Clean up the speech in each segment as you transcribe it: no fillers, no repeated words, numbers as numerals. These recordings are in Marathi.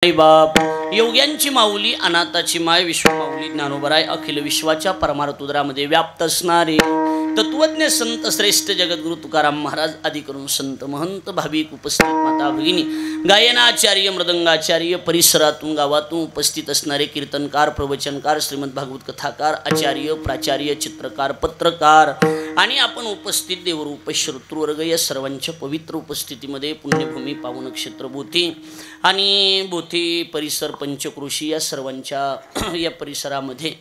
आई बाप योग्यांची माऊली अनाथाची माय विश्वमाऊली ज्ञानोबराय अखिल विश्वाच्या परमार्थ उदरामध्ये व्याप्त असणारे तत्वज्ञ संत श्रेष्ठ जगद्गुरु तुकाराम महाराज आदी करून संत महंत भाविक उपस्थित माता भगिनी गायनाचार्य मृदंगाचार्य परिसरातून गावातून उपस्थित असणारे कीर्तनकार प्रवचनकार श्रीमद भागवत कथाकार आचार्य प्राचार्य चित्रकार पत्रकार आणि आपण उपस्थित देवरूप श्रोतृवर्ग या सर्वांच्या पवित्र उपस्थितीमध्ये पुण्यभूमी पावन नक्षत्र भूती आणि भूती परिसर पंचक्रोशी या सर्वांच्या या परिसरामध्ये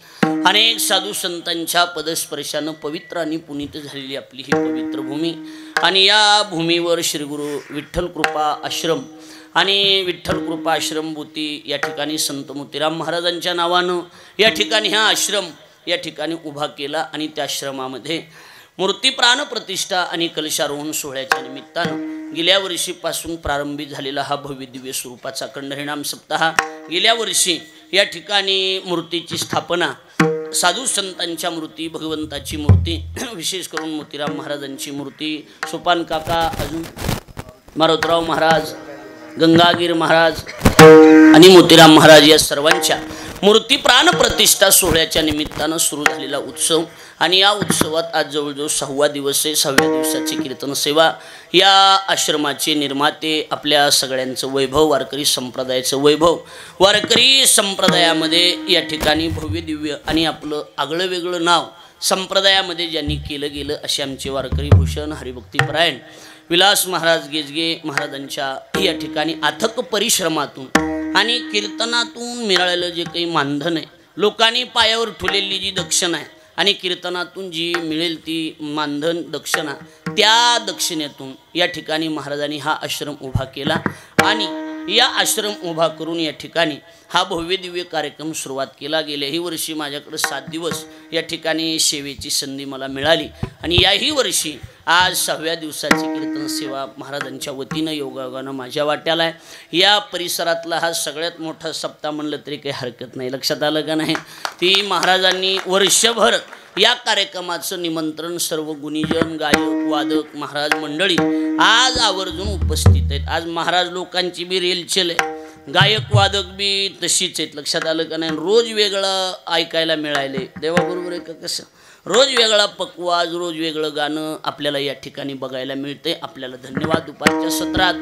अनेक साधू संतांच्या पदस्पर्शानं पवित्र आणि पुनीत झालेली आपली ही पवित्र भूमी आणि या भूमीवर श्री गुरु विठ्ठल कृपा आश्रम आणि विठ्ठल कृपा आश्रम भूती या ठिकाणी संत मोतीराम महाराजांच्या नावानं या ठिकाणी हा आश्रम या ठिकाणी उभा केला आणि त्या आश्रमामध्ये मूर्ती प्राण प्रतिष्ठा आणि कलशारोहण सोहळ्याच्या निमित्तानं गेल्या वर्षीपासून प्रारंभी झालेला हा भव्य दिव्य स्वरूपाचा अखंड हरिनाम सप्ताह गेल्या वर्षी या ठिकाणी मूर्तीची स्थापना साधू संतांच्या मूर्ती भगवंताची मूर्ती विशेष करून मोतीराम महाराजांची मूर्ती सोपान काका अजून मारुतराव महाराज गंगागीर महाराज आणि मोतीराम महाराज या सर्वांच्या मूर्ती प्राण प्रतिष्ठा सोहळ्याच्या निमित्तानं सुरू झालेला उत्सव आणि या उत्सवात आज जवळजवळ 6वा दिवस आहे। 6व्या दिवसाची कीर्तन सेवा या आश्रमाचे निर्माते आपल्या सगळ्यांचं वैभव वारकरी संप्रदायाचं वैभव वारकरी संप्रदायामध्ये या ठिकाणी भव्य दिव्य आणि आपलं आगळं वेगळं नाव संप्रदायामध्ये ज्यांनी केलं गेलं असे आमचे वारकरी भूषण हरिभक्तीपरायण विलास महाराज गेजगे महाराजांच्या या ठिकाणी अथक परिश्रमातून आणि कीर्तनातून मिळालेलं जे काही मानधन आहे लोकांनी पायावर ठेवलेली जी दक्षिणा आहे आणि कीर्तनातून जी मिळेल ती मानधन दक्षिणा त्या दक्षिणेतून या ठिकाणी महाराजांनी हा आश्रम उभा केला आणि या आश्रम उभा करून या ठिकाणी हा भव्य दिव्य कार्यक्रम सुरुवात केला। गेल्याही वर्षी माझ्याकडे 7 दिवस या ठिकाणी सेवेची संधी मला मिळाली आणि याही वर्षी आज 6व्या दिवसाची कीर्तन सेवा महाराजांच्या वतीनं योगायोगानं माझ्या वाट्याला आहे। या परिसरातला हा सगळ्यात मोठा सप्ताह म्हणलं तरी काही हरकत नाही। लक्षात आलं का नाही? ती महाराजांनी वर्षभर या कार्यक्रमाचं निमंत्रण सर्व गुणीजन गायक वादक महाराज मंडळी आज आवर्जून उपस्थित आहेत। आज महाराज लोकांची बी रेलचेल आहे, गायक वादक बी तशीच आहेत। लक्षात आलं का नाही? रोज वेगळं ऐकायला मिळाले देवाबरोबर आहे का कसं? रोज वेगळा पकवाज रोज वेगळं गाणं आपल्याला या ठिकाणी बघायला मिळते। आपल्याला धन्यवाद। दुपारच्या सत्रात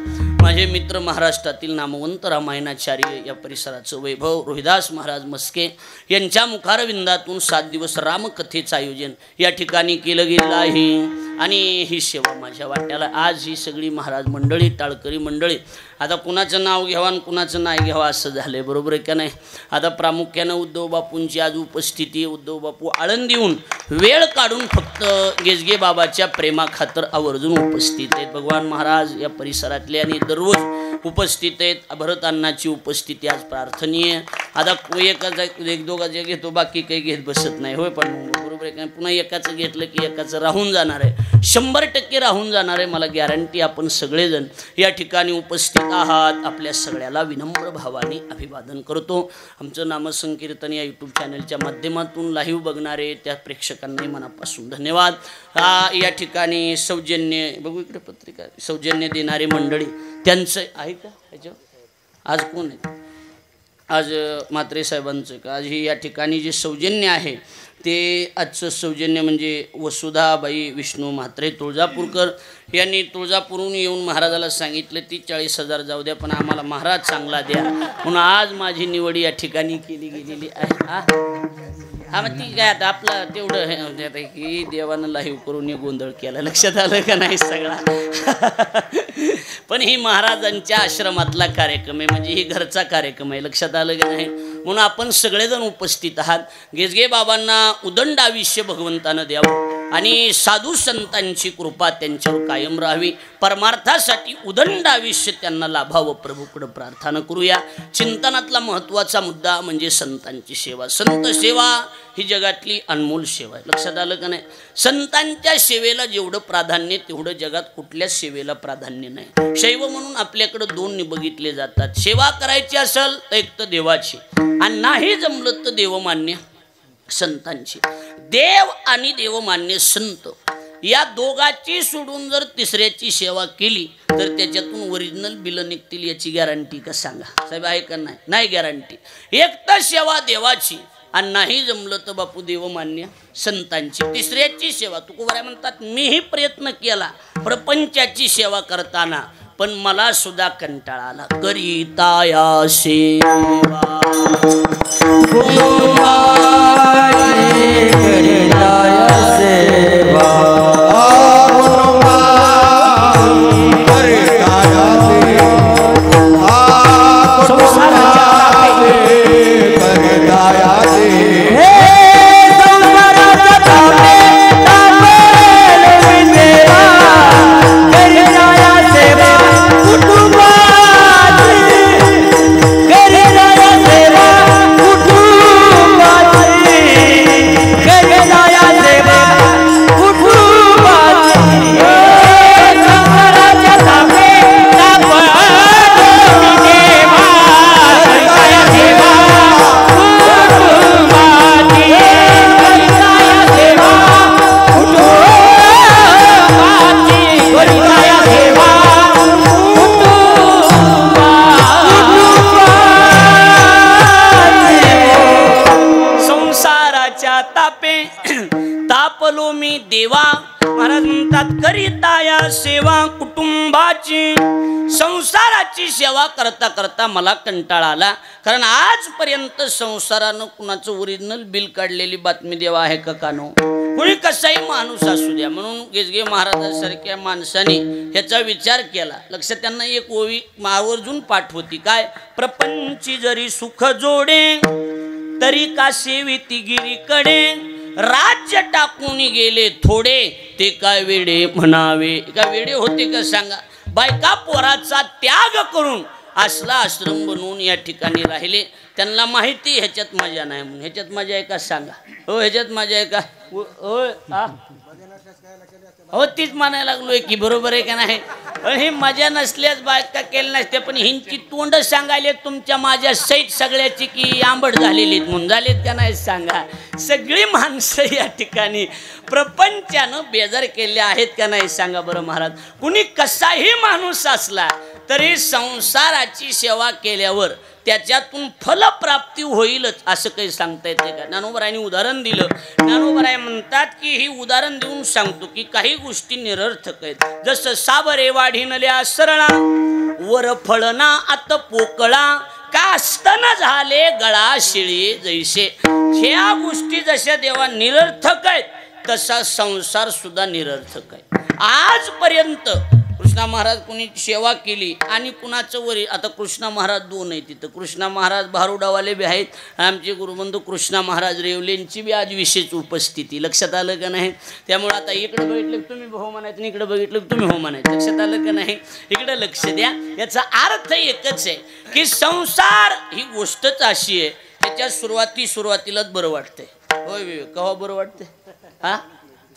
माझे मित्र महाराष्ट्रातील नामवंत रामायणाचार्य या परिसराचं वैभव रोहिदास महाराज मस्के यांच्या मुखारविंदातून 7 दिवस रामकथेचं आयोजन या ठिकाणी केलं गेलं आहे आणि ही सेवा माझ्या वाट्याला आज ही सगळी महाराज मंडळी टाळकरी मंडळी आता कुणाचं नाव घ्यावं आणि कुणाचं नाही घ्यावं असं झालंय, बरोबर आहे का नाही? आता प्रामुख्यानं उद्धव बापूंची आज उपस्थिती उद्धव बापू आळंदीहून वेळ काढून फक्त गेजगे बाबाच्या प्रेमाखातर आवर्जून उपस्थित आहेत। भगवान महाराज या परिसरातले आणि दररोज उपस्थित आहेत। भरत अण्णाची उपस्थिती आज प्रार्थनीय। आता एकाचा एक दोघाचा घेतो बाकी काही घेत बसत नाही होय, पण बरोबर आहे का? पुन्हा एकाचं घेतलं की एकाचं राहून जाणार आहे, 100% राहून जाणार आहे मला गॅरंटी। आपण सगळेजण या ठिकाणी उपस्थित आहात आपल्या सगळ्याला विनम्र भावाने अभिवादन करतो। आमचं नामसंकीर्तन या यूट्यूब चॅनलच्या माध्यमातून लाईव्ह बघणारे त्या प्रेक्षकांनाही मनापासून धन्यवाद। या ठिकाणी सौजन्य बघू इकडे पत्रिका सौजन्य देणारे मंडळी त्यांचं आहे का ह्याच्यावर? आज कोण आहे? आज म्हात्रे साहेबांचं का? आज ही या ठिकाणी जे सौजन्य आहे ते आजचं सौजन्य म्हणजे वसुधाबाई विष्णू म्हात्रे तुळजापूरकर यांनी तुळजापूरहून येऊन महाराजाला सांगितलं ती 40,000 जाऊ द्या पण आम्हाला महाराज चांगला द्या म्हणून आज माझी निवड या ठिकाणी केली गेलेली आहे। हा मग ती काय आता आपलं तेवढं की देवानं लाईव्ह करून गोंधळ केला। लक्षात आलं का नाही सगळा? पण ही महाराजांच्या आश्रमातला कार्यक्रम आहे म्हणजे ही घरचा कार्यक्रम आहे। लक्षात आलं का नाही? म्हणून आपण सगळेजण उपस्थित आहात। गेजगे बाबांना उदंड आयुष्य भगवंतानं द्यावं आणि साधू संतांची कृपा त्यांच्यावर कायम राहावी, परमार्थासाठी उदंड आयुष्य त्यांना लाभावं प्रभूकडे प्रार्थना करूया। चिंतनातला महत्त्वाचा मुद्दा म्हणजे संतांची सेवा। संत सेवा ही जगातली अनमोल सेवा आहे। लक्षात आलं का नाही? संतांच्या सेवेला जेवढं प्राधान्य तेवढं जगात कुठल्याच सेवेला प्राधान्य नाही। शैव म्हणून आपल्याकडे 2 बघितले जातात, सेवा करायची असेल तर एक तर देवाची आणि नाही जमलं तर देवमान्य संतांची। देव आणि देवमान्य संत या दोघांची सोडून जर तिसऱ्याची सेवा केली तर त्याच्यातून ओरिजिनल बिल निघतील याची गॅरंटी का सांगा साहेब, आहे का नाही? नाही गॅरंटी. एक तर सेवा देवाची आणि नाही जमलं तर बापू देवमान्य संतांची. तिसऱ्याची सेवा तुकोबाराय म्हणतात मीही प्रयत्न केला प्रपंचाची सेवा करताना, पण मला सुद्धा कंटाळा आला. करिता या सेवा तापलो मी देवा. महाराज म्हणतात करिता या सेवा कुटुंबाची. संसाराची सेवा करता करता मला कंटाळा आला, कारण आजपर्यंत संसारानं कुणाचं ओरिजिनल बिल काढलेली बातमी देवा आहे का कानो? कुणी कसाही माणूस असू द्या. म्हणून गेजगे महाराजांसारख्या माणसाने ह्याचा विचार केला. लक्षात त्यांना एक ओवी आवर्जून पाठ होती काय? प्रपंची जरी सुख जोडे तरी का सेविती गिरीकडे, राज्य टाकून गेले थोडे ते काय वेडे म्हणावे. का वेडे होते का सांगा? बायका पोराचा त्याग करून असला आश्रम बनवून या ठिकाणी राहिले. त्यांना माहिती ह्याच्यात मजा नाही म्हणून. ह्याच्यात मजा आहे का सांगा? हो ह्याच्यात मजा आहे का? हो तीच म्हणायला लागलोय की बरोबर आहे का नाही? ही मजा नसल्यास बायका केली नसते, पण हिंची तोंड सांगायले तुमच्या माझ्या सहित सगळ्याची की आंबट झालेली म्हणून झालेत का नाही सांगा? सगळी माणसं या ठिकाणी प्रपंचानं बेजार केले आहेत का नाही सांगा बरं महाराज? कुणी कसाही माणूस असला तरी संसाराची सेवा केल्यावर त्याच्यातून फलप्राप्ती होईलच असं काही सांगता येते का? ज्ञानोबरायांनी उदाहरण दिलं. ज्ञानोबराय म्हणतात की ही उदाहरण देऊन सांगतो की काही गोष्टी निरर्थक आहेत. जसं साबरे वाढीनल्या सरळा वर फळना आत पोकळा, कास्तन झाले गळा शिळी जैसे. ह्या गोष्टी जशा देवा निरर्थक आहेत तसा संसार सुद्धा निरर्थक आहे. आजपर्यंत कृष्णा महाराज कुणी सेवा केली आणि कुणाचं वरी, आता कृष्णा महाराज दोन आहेत तिथं. कृष्णा महाराज भारुडावाले बी आहेत, आमचे गुरुबंधू कृष्णा महाराज रेवलेंची बी आज विशेष उपस्थिती. लक्षात आलं का नाही? त्यामुळे आता इकडे बघितलं तुम्ही हो म्हणायचं, इकडे बघितलं तुम्ही हो म्हणायचं. लक्षात आलं का नाही? इकडे लक्ष द्या. याचा अर्थ एकच आहे की संसार ही गोष्टच अशी आहे त्याच्या सुरुवातीलाच बरं वाटतंय. होय विवेक, केव्हा बरं वाटतंय? हा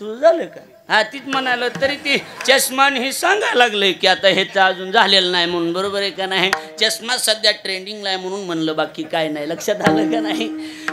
तुझं झालं का? हा तीच म्हणाल तरी ती चष्मान हे सांगायला लागले की आता ह्याचं अजून झालेलं नाही म्हणून. बरोबर आहे का नाही? चष्मा सध्या ट्रेंडिंगला आहे म्हणून म्हणलं, बाकी काय नाही. लक्षात आलं का नाही?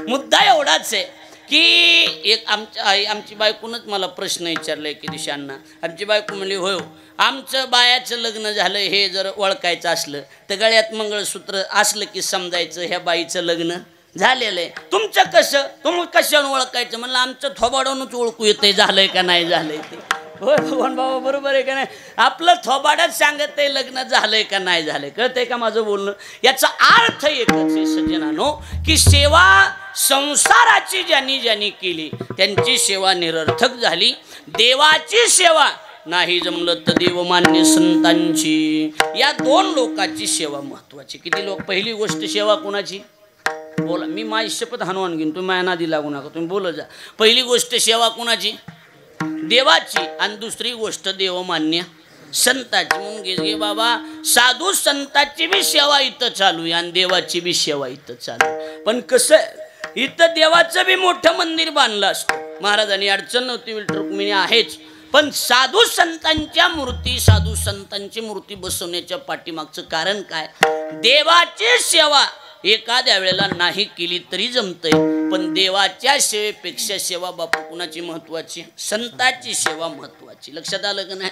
मुद्दा एवढाच आहे की एक आमची बायकोनच मला प्रश्न विचारलाय की दिशांना. आमची बायको म्हणली होय आमचं बायाचं लग्न झालं हे जर ओळखायचं असलं तर गळ्यात मंगळसूत्र असलं की समजायचं ह्या बाईचं लग्न झालेलं आहे. तुमचं कसं, तुम्ही कशानं ओळखायचं? म्हणलं आमचं थोबाडूनच ओळखू येतंय झालंय का नाही झालंय ते. होय भगवान बाबा बरोबर आहे का नाही? आपलं थोबाडच सांगत आहे लग्न झालंय का नाही झालंय. कळतंय का माझं बोलणं? याचा अर्थ एकच आहे सज्जनानो की सेवा संसाराची ज्यांनी केली त्यांची सेवा निरर्थक झाली. देवाची सेवा नाही जमलं तर देवमान्य संतांची, या दोन लोकांची सेवा महत्वाची. किती लोक? पहिली गोष्ट सेवा कोणाची? बोला, मी माझी शपथ हनुमान घेईन, तुम्ही माझ्या नादी लागू नका, तुम्ही बोलत जा. पहिली गोष्ट सेवा कोणाची? देवाची. आणि दुसरी गोष्ट देवमान्य संताची. म्हणून गे बाबा साधू संताची बी सेवा इथं चालू आहे आणि देवाची बी सेवा इथं चालू आहे. पण कसं इथं देवाचं बी मोठं मंदिर बांधलं असतं. महाराजांनी अडचण नव्हती, विठ्ठल रुक्मिणी आहेच, पण साधू संतांची मूर्ती बसवण्याच्या पाठीमागचं कारण काय? देवाची सेवा एखाद्या वेळेला नाही केली तरी जमतंय, पण देवाच्या सेवेपेक्षा सेवा बापू कुणाची महत्वाची? संताची सेवा महत्वाची. लक्षात आलं का नाही?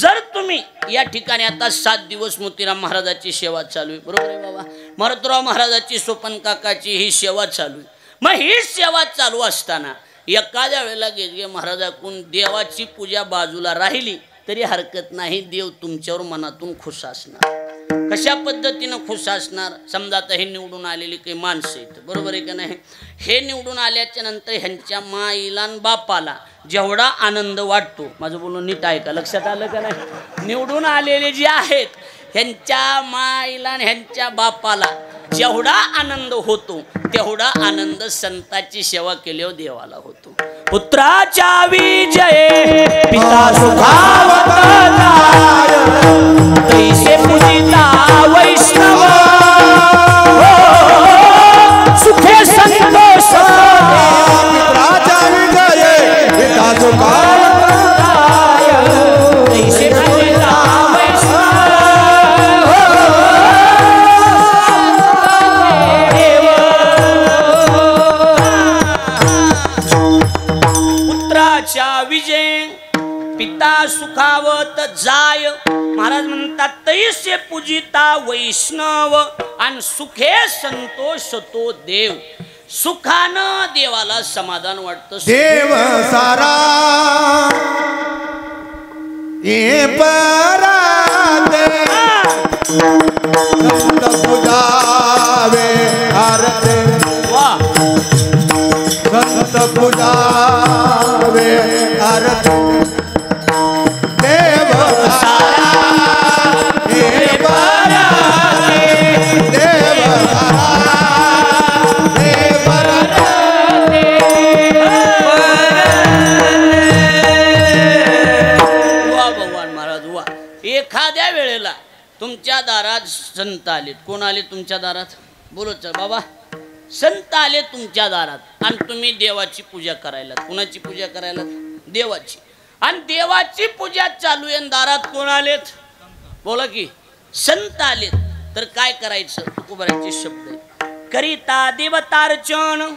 जर तुम्ही या ठिकाणी आता 7 दिवस मोतीराम महाराजाची सेवा चालू आहे, बरोबर आहे बाबा? मारुतराव महाराजाची, सोपन काकाची ही सेवा चालू आहे. मग ही सेवा चालू असताना एखाद्या वेळेला गेजगे महाराजाकडून देवाची पूजा बाजूला राहिली तरी हरकत नाही. देव तुमच्यावर मनातून खुश असणार. कशा पद्धतीनं खुश असणार? समजा आता हे निवडून आलेली काही माणसं आहेत, बरोबर आहे का नाही? हे निवडून आल्याच्या नंतर ह्यांच्या माईला आणि बापाला जेवढा आनंद वाटतो, माझं बोलणं नीट आहे का? लक्षात आलं का नाही? निवडून आलेले जे आहेत ह्यांच्या माईला आणि ह्यांच्या बापाला जेवढा आनंद होतो तेवढा आनंद संताची सेवा केल्यावर देवाला होतो. पुत्राच्या विजय पिता सुखावताय, तैसे पूजिता वैष्णव, सुखे संतोष. पुत्राच्या विजय पिता सुखावताय, तैसे पूजिता विजय पिता सुखावत जाय. महाराज म्हणतात तैसे पूजिता वैष्णव आणि सुखे संतोष तो देव. सुखानं देवाला समाधान वाटतं. देव सारा ये पराते संत पूजावे आरते, संत पूजावे आरते. देव सारा हे पराते, देव सारा हे पराते. वा भगवान महाराज वा. एखाद्या वेळेला तुमच्या दारात संत आले. कोण आले तुमच्या दारात? बोलत चल बाबा. संत आले तुमच्या दारात आणि तुम्ही देवाची पूजा करायला. कुणाची पूजा करायला? देवाची. आणि देवाची पूजा चालू आहे. दारात कोण आलेत? बोला की संत आलेत. तर काय करायचं? तुकोबाराचे शब्द आहेत. करिता देवतार्चन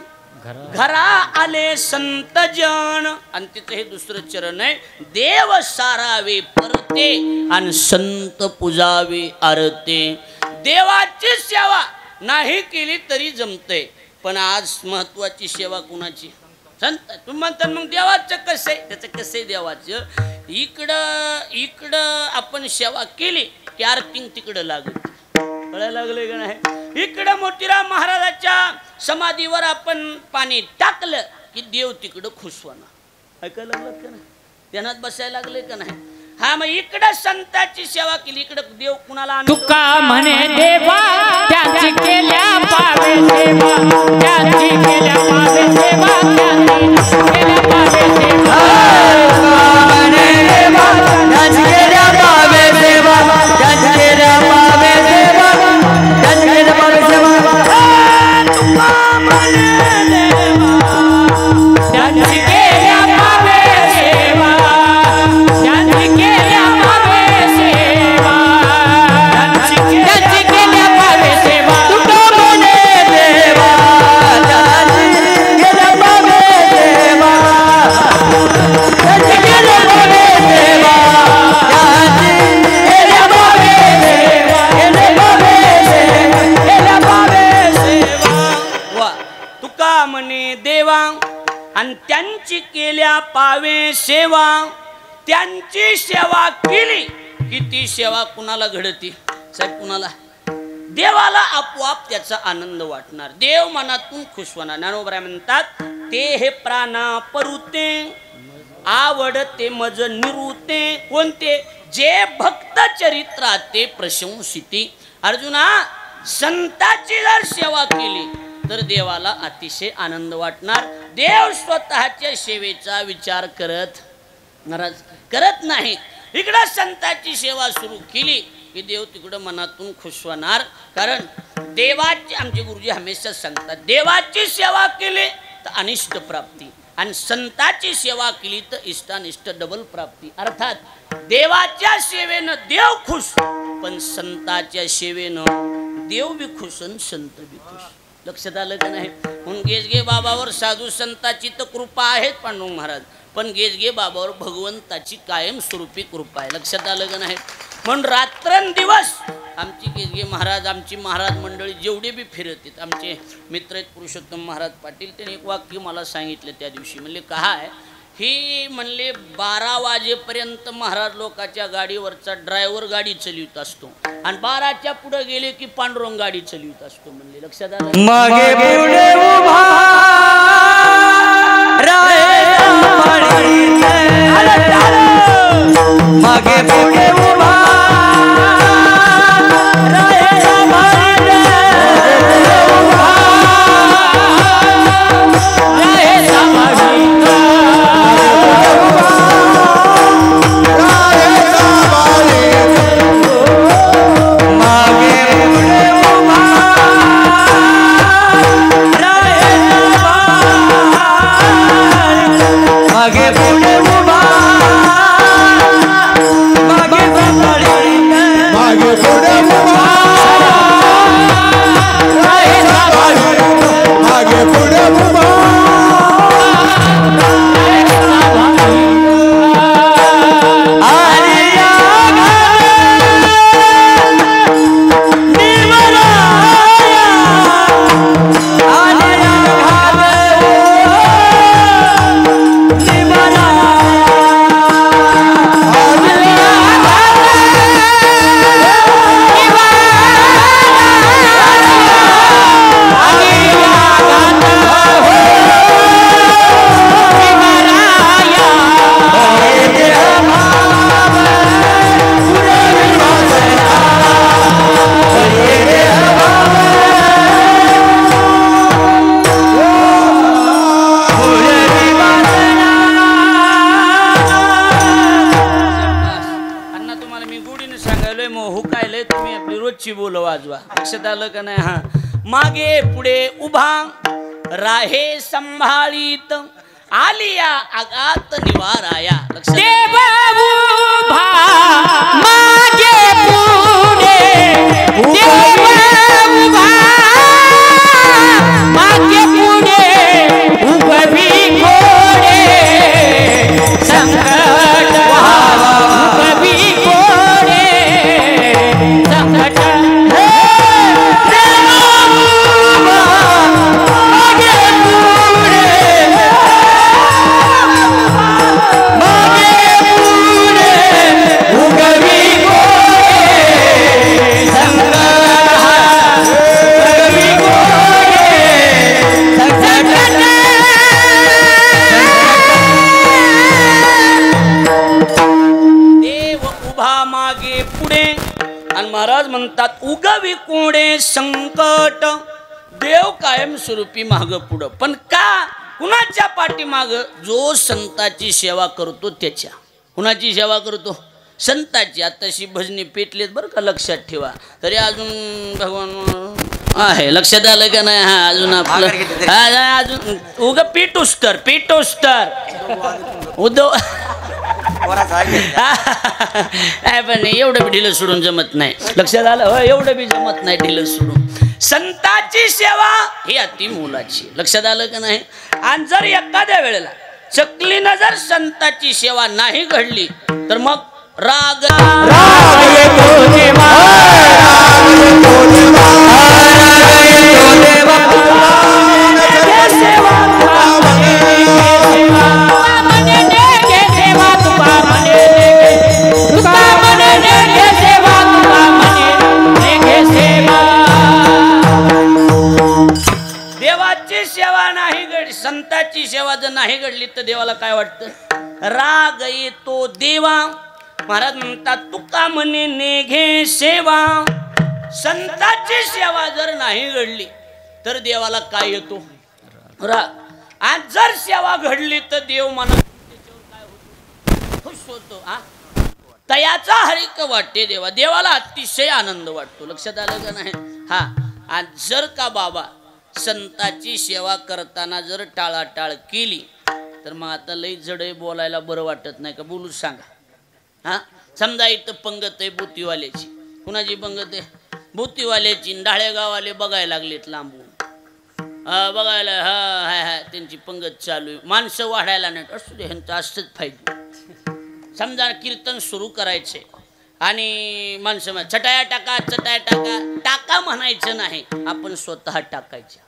घरा आले संत जन. आणि तिचं हे दुसरं चरण आहे. देव सारावे परते आणि संत पूजावे आरते. देवाची सेवा नाही केली तरी जमतंय, पण आज महत्वाची सेवा कुणाची? संत. तुम्ही म्हणता मग देवाचं कसं आहे? त्याचं कसं आहे देवाचं? इकडं आपण सेवा केली की आरती तिकडं लागत. कळायला लागले का नाही? इकडं मोतीराम महाराजाच्या समाधीवर आपण पाणी टाकलं की देव तिकडं खुश होणार. ऐकायला लागलं का नाही? ध्यानात बसायला लागले का नाही? हा, मग इकडं संताची सेवा केली, इकडं देव कुणाला? तुका म्हणे देवा त्याची केल्या पावे सेवा, त्याची केल्या पावे सेवा, त्याची केल्या पावे सेवा. म्हणे देवा त्याची केल्या पावे सेवा, त्याची केल्या पावे सेवा, त्याची केल्या पावे सेवा. तुका म्हणे देवा त्याची केल्या पावे सेवा, त्याची केल्या पावे सेवा, त्याची केल्या पावे सेवा. तुका म्हणे देवा त्याची केल्या पावे सेवा, त्याची केल्या पावे सेवा, त्याची केल्या पावे सेवा, केल्या पावे सेवा, केल्या पावे सेवा. वा. तुका म्हणे देवा आणि त्यांची केल्या पावे सेवा. त्यांची सेवा केली की ती सेवा कुणाला घडती? साहेब कुणाला? देवाला आपोआप त्याचा आनंद वाटणार. देव मनातून खुश होणार. ज्ञानोबराय म्हणतात ते हे प्राणा परुते आवडते मज निरुते. कोणते? जे भक्त चरित्राते प्रशंसिती. अर्जुना, संताची जर सेवा केली तर देवाला अतिशय आनंद वाटणार. देव स्वतःच्या सेवेचा विचार करत नाही. इकडं संताची सेवा सुरू केली की देव तिकडं मनातून खुश होणार. कारण देवाची, आमचे गुरुजी हमेशा सांगतात, देवाची सेवा केली तर अनिष्ट प्राप्ती आणि संताची सेवा केली तर इष्टानिष्ट डबल प्राप्ती. अर्थात देवाच्या सेवेनं देव खुश, पण संताच्या सेवेनं देव बी खुश आणि संत बी खुश. लक्षात आलं का नाही? म्हणून गेजगे बाबावर साधू संताची तर कृपा आहेच पांडुरंग महाराज, पण गेजगे बाबावर भगवंताची कायमस्वरूपी कृपा आहे. लक्षात आलं का नाही? म्हणून रात्रंदिवस आमची गेजगे महाराज, आमची महाराज मंडळी जेवढे बी फिरतात, आमचे मित्र आहेत पुरुषोत्तम महाराज पाटील, त्यांनी एक वाक्य मला सांगितलं त्या दिवशी. म्हणले काय ही? म्हणले 12 वाजेपर्यंत महाराज लोकांच्या गाडीवरचा ड्रायव्हर गाडी चालवित असतो आणि 12च्या पुढे गेले की पांडुरंग गाडी चालवित असतो. म्हणले लक्षात आलं? मागे पुढे उभा मागे पुढे उभा वाजवा. लक्षात आलं का नाही? हा, मागे पुढे उभा राहे संभाळीत आलिया आगात निवाराया. लक्षात उभा मागे पुढे उभा मागे पुढे उभवी घोडे संकट उभवी घोडे संकट महाराज म्हणतात उगवी कोडे संकट. देव कायम स्वरूपी माग पुढं, पण का? कुणाच्या पाठीमाग? जो संताची सेवा करतो त्याच्या. कुणाची सेवा करतो? संताची. आताशी भजनी पेटलेत बरं का, लक्षात ठेवा. तरी अजून भगवान आहे, लक्षात आलं का नाही? हा, अजून आपलं अजून उग पेटोस्तर उद्धव पण एवढं बी ढिलं सोडून जमत नाही. लक्षात आलं? हो, एवढं बी जमत नाही ढिलं सोडून. संताची सेवा ही अति मोलाची. लक्षात आलं का नाही? आणि जर एखाद्या वेळेला चकलीनं जर संताची सेवा नाही घडली तर मग राग देवाची सेवा नाही घडली, संताची सेवा जर नाही घडली तर देवाला काय वाटतं? राग येतो देवा. महाराज म्हणतात तुका म्हणे नेघे सेवा. संताची सेवा जर नाही घडली तर देवाला काय येतो? राग. आणि जर सेवा घडली तर देव मनात खुश होतो. तयाचा हरिक वाटते देवा. देवाला अतिशय आनंद वाटतो. लक्षात आलं का नाही? हा, आणि जर का बाबा संताची सेवा करताना जर टाळाटाळ केली तर मग आता लई जडे बोलायला बरं वाटत नाही का? बोलूच सांगा. हा, समजा इथं पंगत आहे बुतीवाल्याची. कुणाची पंगत आहे? बुतीवाल्याची. डाळेगाववाले बघायला लागलेत लांबून. बघायला हा हाय हाय त्यांची पंगत चालू आहे, माणसं वाढायला नाहीत, असू दे ह्यांचं असंच पाहिजे. समजा कीर्तन सुरू करायचे आणि माणसं चटाया टाका चटाया टाका, टाका म्हणायचं नाही, आपण स्वतः टाकायचं.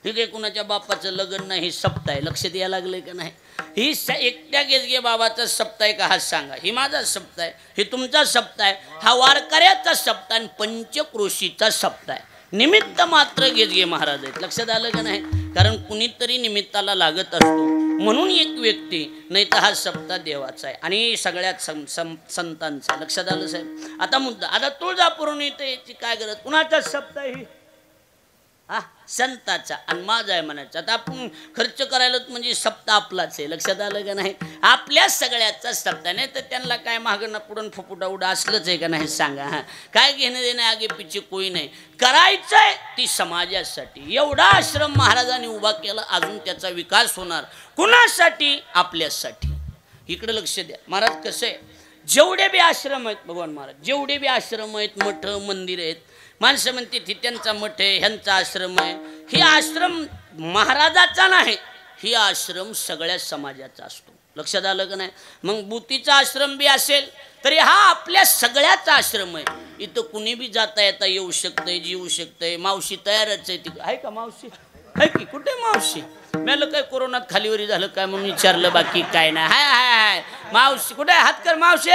ठीक आहे, कुणाच्या बापाचं लग्न नाही, सप्ताह आहे, लक्ष द्यायला लागलंय का नाही? ही एकट्या गेजगे बाबाचा सप्ताह का हा सांगा, ही माझा सप्ताह आहे, हे तुमचा सप्ताह आहे, हा वारकऱ्याचा सप्ताह आणि पंचक्रोशीचा सप्ताह आहे. निमित्त मात्र गेजगे महाराज आहेत, लक्षात आलं का नाही? कारण कुणीतरी निमित्ताला लागत असतो म्हणून एक व्यक्ती, नाही तर हा सप्ताह देवाचा आहे आणि सगळ्यात संतांचा. लक्षात आलं साहेब? आता मुद्दा, आता तुळजापुरून येते याची काय गरज, कुणाचा सप्ताह ही? हा संताचा आणि माझा आहे म्हणायचं. आता आपण खर्च करायला म्हणजे सप्ताह आपलाच आहे, लक्षात आलं का नाही? आपल्या सगळ्याचा सप्ताह, नाही तर त्यांना काय मागणं पुढून फुफुटा उडा असलंच आहे का नाही सांगा? हा काय घेणं देणं आगे पिछे कोई नाही, करायचंय ती समाजासाठी. एवढा आश्रम महाराजांनी उभा केला, अजून त्याचा विकास होणार कुणासाठी? आपल्यासाठी. इकडे लक्ष द्या. महाराज कसं आहे, जेवढे बी आश्रम आहेत भगवान महाराज, जेवढे बी आश्रम आहेत, मठ मंदिर आहेत, माणसं म्हणते ती त्यांचा मठ आहे, ह्यांचा आश्रम आहे. ही आश्रम महाराजाचा नाही, ही आश्रम सगळ्या समाजाचा असतो. लक्षात आलं का नाही? मग बुतीचा आश्रम बी असेल तरी हा आपल्या सगळ्याचा आश्रम आहे. इथं कुणी बी जाता येता येऊ शकतंय, जीवू शकतंय. मावशी तयारच आहे, तिकडे आहे का मावशी? आहे की? कुठे मावशी? मला काय कोरोनात खालीवरी झालं काय म्हणून विचारलं, बाकी काय नाही. हाय हाय हाय मावशी कुठे? हात कर मावशी.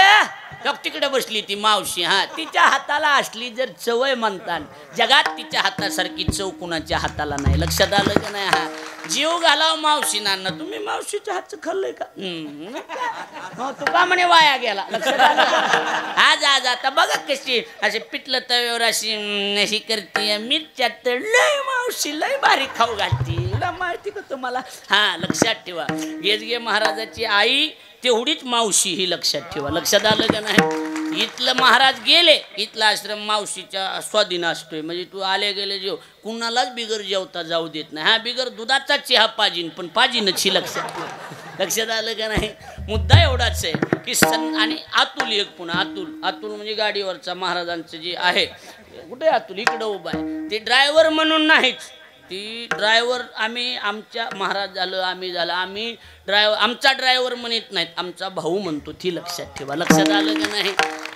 तिकडे बसली ती मावशी. हा, तिच्या हाताला असली जर चवय म्हणतात, जगात तिच्या हातासारखी चव कुणाच्या हाताला नाही. लक्षात आलं का नाही? हा जीव घालाव मावशी नाना. तुम्ही मावशीच्या हातचं खाल्लंय का? तू का म्हणे वाया गेला? लक्षात आलं का? आज आज आता बघा कशी असे पिठलं तव्यावर अशी करते मिरच्यात, लय मावशी लय भारी खाऊ घालती, माहिती का तुम्हाला? हा लक्षात ठेवा, गेजगे महाराजाची आई तेवढीच मावशी, ही लक्षात ठेवा. लक्षात आलं का नाही? इथलं महाराज गेले, इथला आश्रम मावशीच्या स्वाधीन असतोय. म्हणजे तू आले गेले जेव, कुणालाच बिगर जेवता जाऊ देत नाही. हा बिगर दुधाचा चहा पाजीन, पण पाजीनच, ही लक्षात ठेवा. लक्षात आलं का नाही? मुद्दा एवढाच आहे की आणि अतुल एक पुन्हा अतुल म्हणजे गाडीवरचा महाराजांचं जे आहे, कुठे अतुल? इकडं उभा आहे. ते ड्रायव्हर म्हणून नाहीच, ती ड्रायव्हर आम्ही, आमच्या महाराज झालं, आम्ही झालं, आम्ही ड्रायव्हर, आमचा ड्रायव्हर म्हणत नाहीत, आमचा भाऊ म्हणतो. ती लक्षात ठेवा. लक्षात आलं का नाही?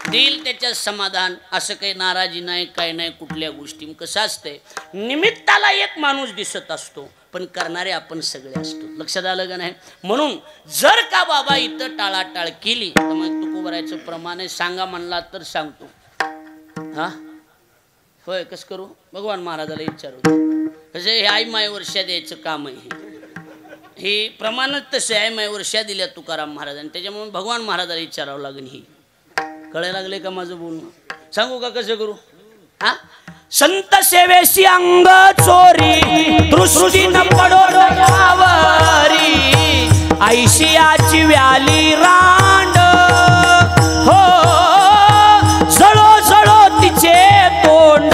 देईल त्याच्यात समाधान, असं काही नाराजी नाही, काय नाही कुठल्या गोष्टी. कसं असतंय, निमित्ताला एक माणूस दिसत असतो, पण करणारे आपण सगळे असतो. लक्षात आलं का नाही? म्हणून जर का बाबा इथं टाळाटाळ केली तर मग तुकोबरायचं प्रमाण आहे. सांगा म्हणला तर सांगतो. हा होय, कसं करू? भगवान महाराजाला विचारू. कसं हे आई माय वर्षा द्यायचं काम आहे, हे प्रमाणच तसं आहे. माय वर्षा दिल्या तुकाराम महाराजांनी, त्याच्यामुळे भगवान महाराजाला विचारावं लागेल. ही कळायला लागले का माझं बोलणं? सांगू का कसं करू? हा, संत सेवेशी अंग चोरी, दृष्टी न पडो डोळ्यावरी, ऐशियाची व्याली रांड, हो जळो जळो तिचे तोंड.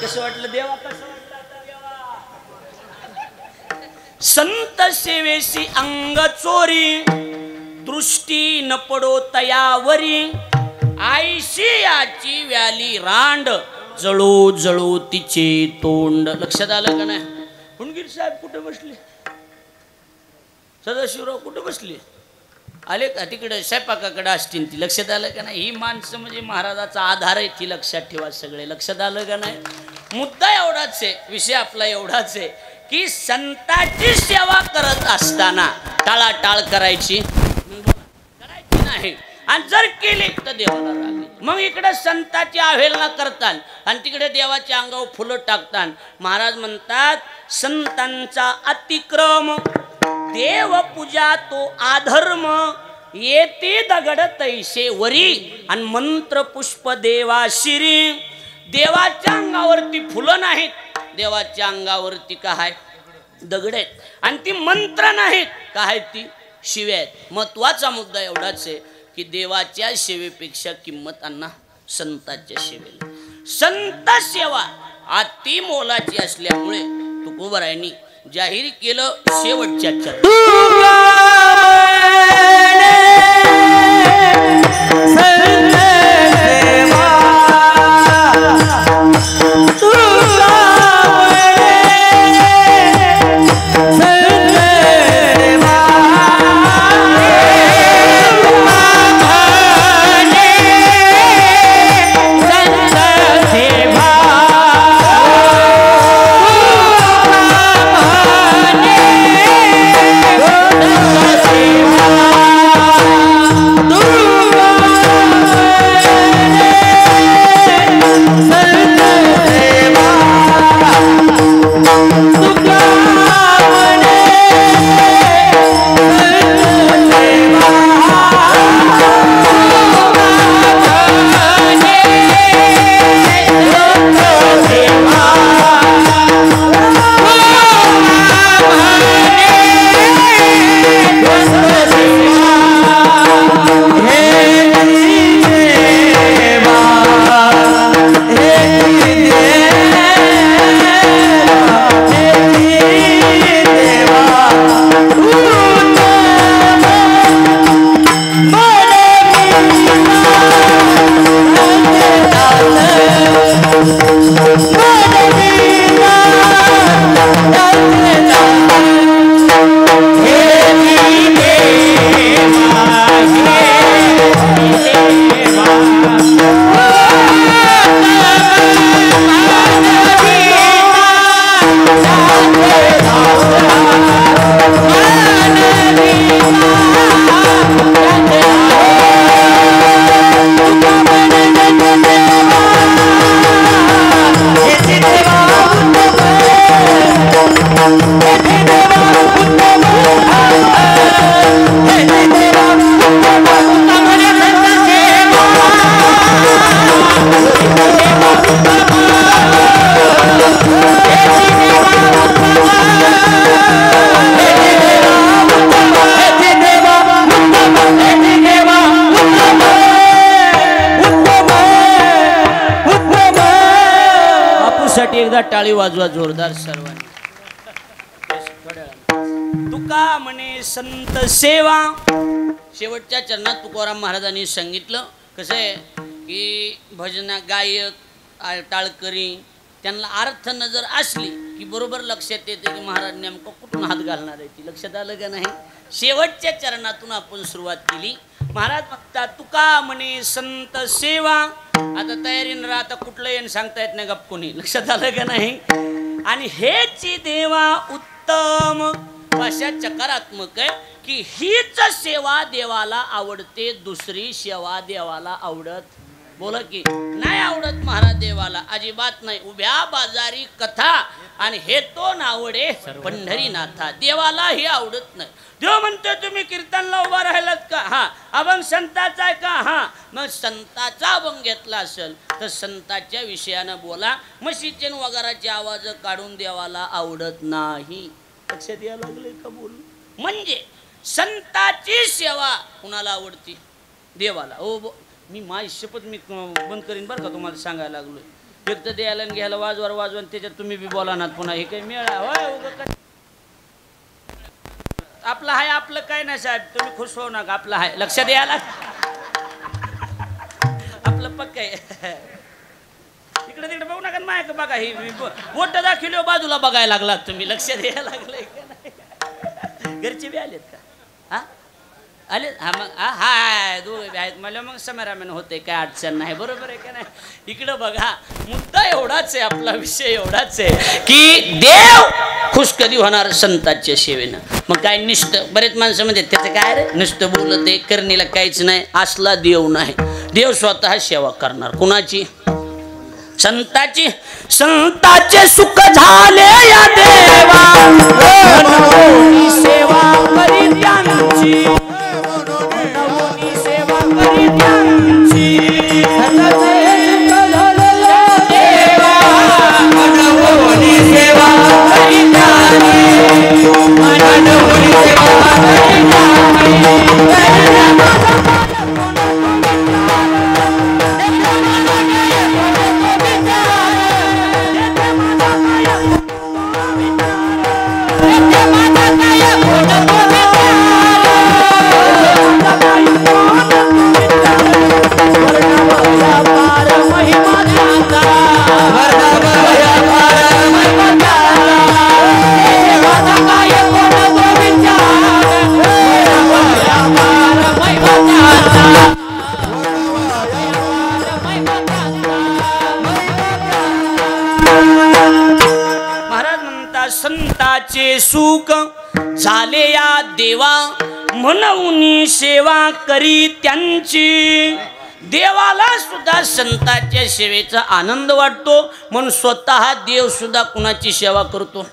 कसं वाटलं देवा? कसं वाटलं देवा? संत सेवेशी अंग चोरी, दृष्टी न पडो तयावरी, आयशियाची व्याली रांड, जळो जळो तिचे तोंड. लक्षात आलं का नाही? हुंडगीर साहेब कुठे बसले? सदाशिवराव कुठे बसले? आले का? तिकडे स्वयंपाकाकडे असतील ती. लक्षात आलं का नाही? ही माणसं म्हणजे महाराजाचा आधार आहे, ती लक्षात ठेवा सगळे. लक्षात आलं का नाही? मुद्दा एवढाच आहे, विषय आपला एवढाच आहे की संतांची सेवा करत असताना टाळाटाळ करायची नाही, आणि जर केली तर देवाला राग. मग इकडे संतांची अवहेलना करतात आणि तिकडे देवाच्या अंगावर फुलं टाकतात. महाराज म्हणतात, संतांचा अतिक्रम देव पूजा तो अधर्म, येते दगड तैसे वरी, आणि मंत्र पुष्प देवाशिरी. देवाच्या अंगावरती फुलं नाहीत, देवाच्या अंगावरती काय? दगड आहेत, आणि ती मंत्र नाहीत, काय? ती शिव्या आहेत. महत्वाचा मुद्दा एवढाच आहे की देवाच्या सेवेपेक्षा किंमत अन्ना संतांच्या सेवेला. संत सेवा अति मोलाची असल्यामुळे तुकोबरायांनी जाहीर केलं शेवटच्या चरणात एकदा टाळी वाजवा जोरदार सर्वांनी. तुका म्हणे संत सेवा. शेवटच्या चरणात तुकाराम महाराजांनी सांगितलं कसं आहे की भजना गायक टाळकरी त्यांना अर्थ नजर असली की बरोबर लक्षात येते की महाराज नेमकं कुठून हात घालणार आहे ती लक्षात आलं का नाही. शेवटच्या चरणातून आपण सुरुवात केली. महाराज म्हणतात तुका म्हणे संत सेवा. आता तयारीनं राहता कुठलं येणं सांगता येत नाही गप कोणी लक्षात आलं का नाही. आणि हेची देवा उत्तम अशा चकारात्मक आहे की हीच सेवा देवाला आवडते दुसरी सेवा देवाला आवडत बोला की नाही आवडत महाराज देवाला अजिबात नाही. उभ्या बाजारी कथा आणि हे तो नावडे पंढरीनाथा देवाला हे आवडत नाही. देव म्हणतो तुम्ही कीर्तनला उभा राहिलात का हा अभंग संताचा आहे का हा मग संताचा अभंग घेतला असेल तर संताच्या विषयानं बोला. म्हशीचे वगैरेचे आवाज काढून देवाला आवडत नाही. लक्षात यायला लागले का बोल म्हणजे संताची सेवा कुणाला आवडती देवाला. हो मी माझी शपथ मी बंद करीन बरं का तुम्हाला सांगायला लागलोय. एक तर द्यायला घ्यायला वाजवर वाजवा त्याच्यात तुम्ही बी बोला ना पुन्हा हे काही मिळा होय आपलं आहे आपलं काय नाही साहेब तुम्ही खुश होऊ नका आपलं आहे लक्षात यायला आपलं पक्क आहे. इकडे तिकडे बघू नका मायक बघा ही मोठं दाखवलं बाजूला बघायला लागला तुम्ही लक्षात यायला लागलंय का नाही. घरचे बी आलेत का हा आले हा मग हाय दोघे बी आहेत मला मग समरामन होते काय अडचण नाही बरोबर आहे का नाही. इकडं बघा मुद्दा एवढाच आहे आपला विषय एवढाच आहे की देव खुश कधी होणार संतांच्या सेवेनं. मग काय निष्ठ बरेच माणसं म्हणजे त्याचं काय रे नुसतं बोलत आहे करणीला काहीच नाही असला देव नाही. देव स्वतः सेवा करणार कुणाची संताची. संताचे सुख झाले या देवा सेवा करी त्यांची सेवा करी त्यांची सेवा करी महाराज म्हणतात संताचे सुख झाले या देवा म्हणून सेवा करी त्यांची. देवाला सुद्धा संतांच्या सेवेचा आनंद वाटतो म्हणून स्वतः देव सुद्धा कुणाची सेवा करतो?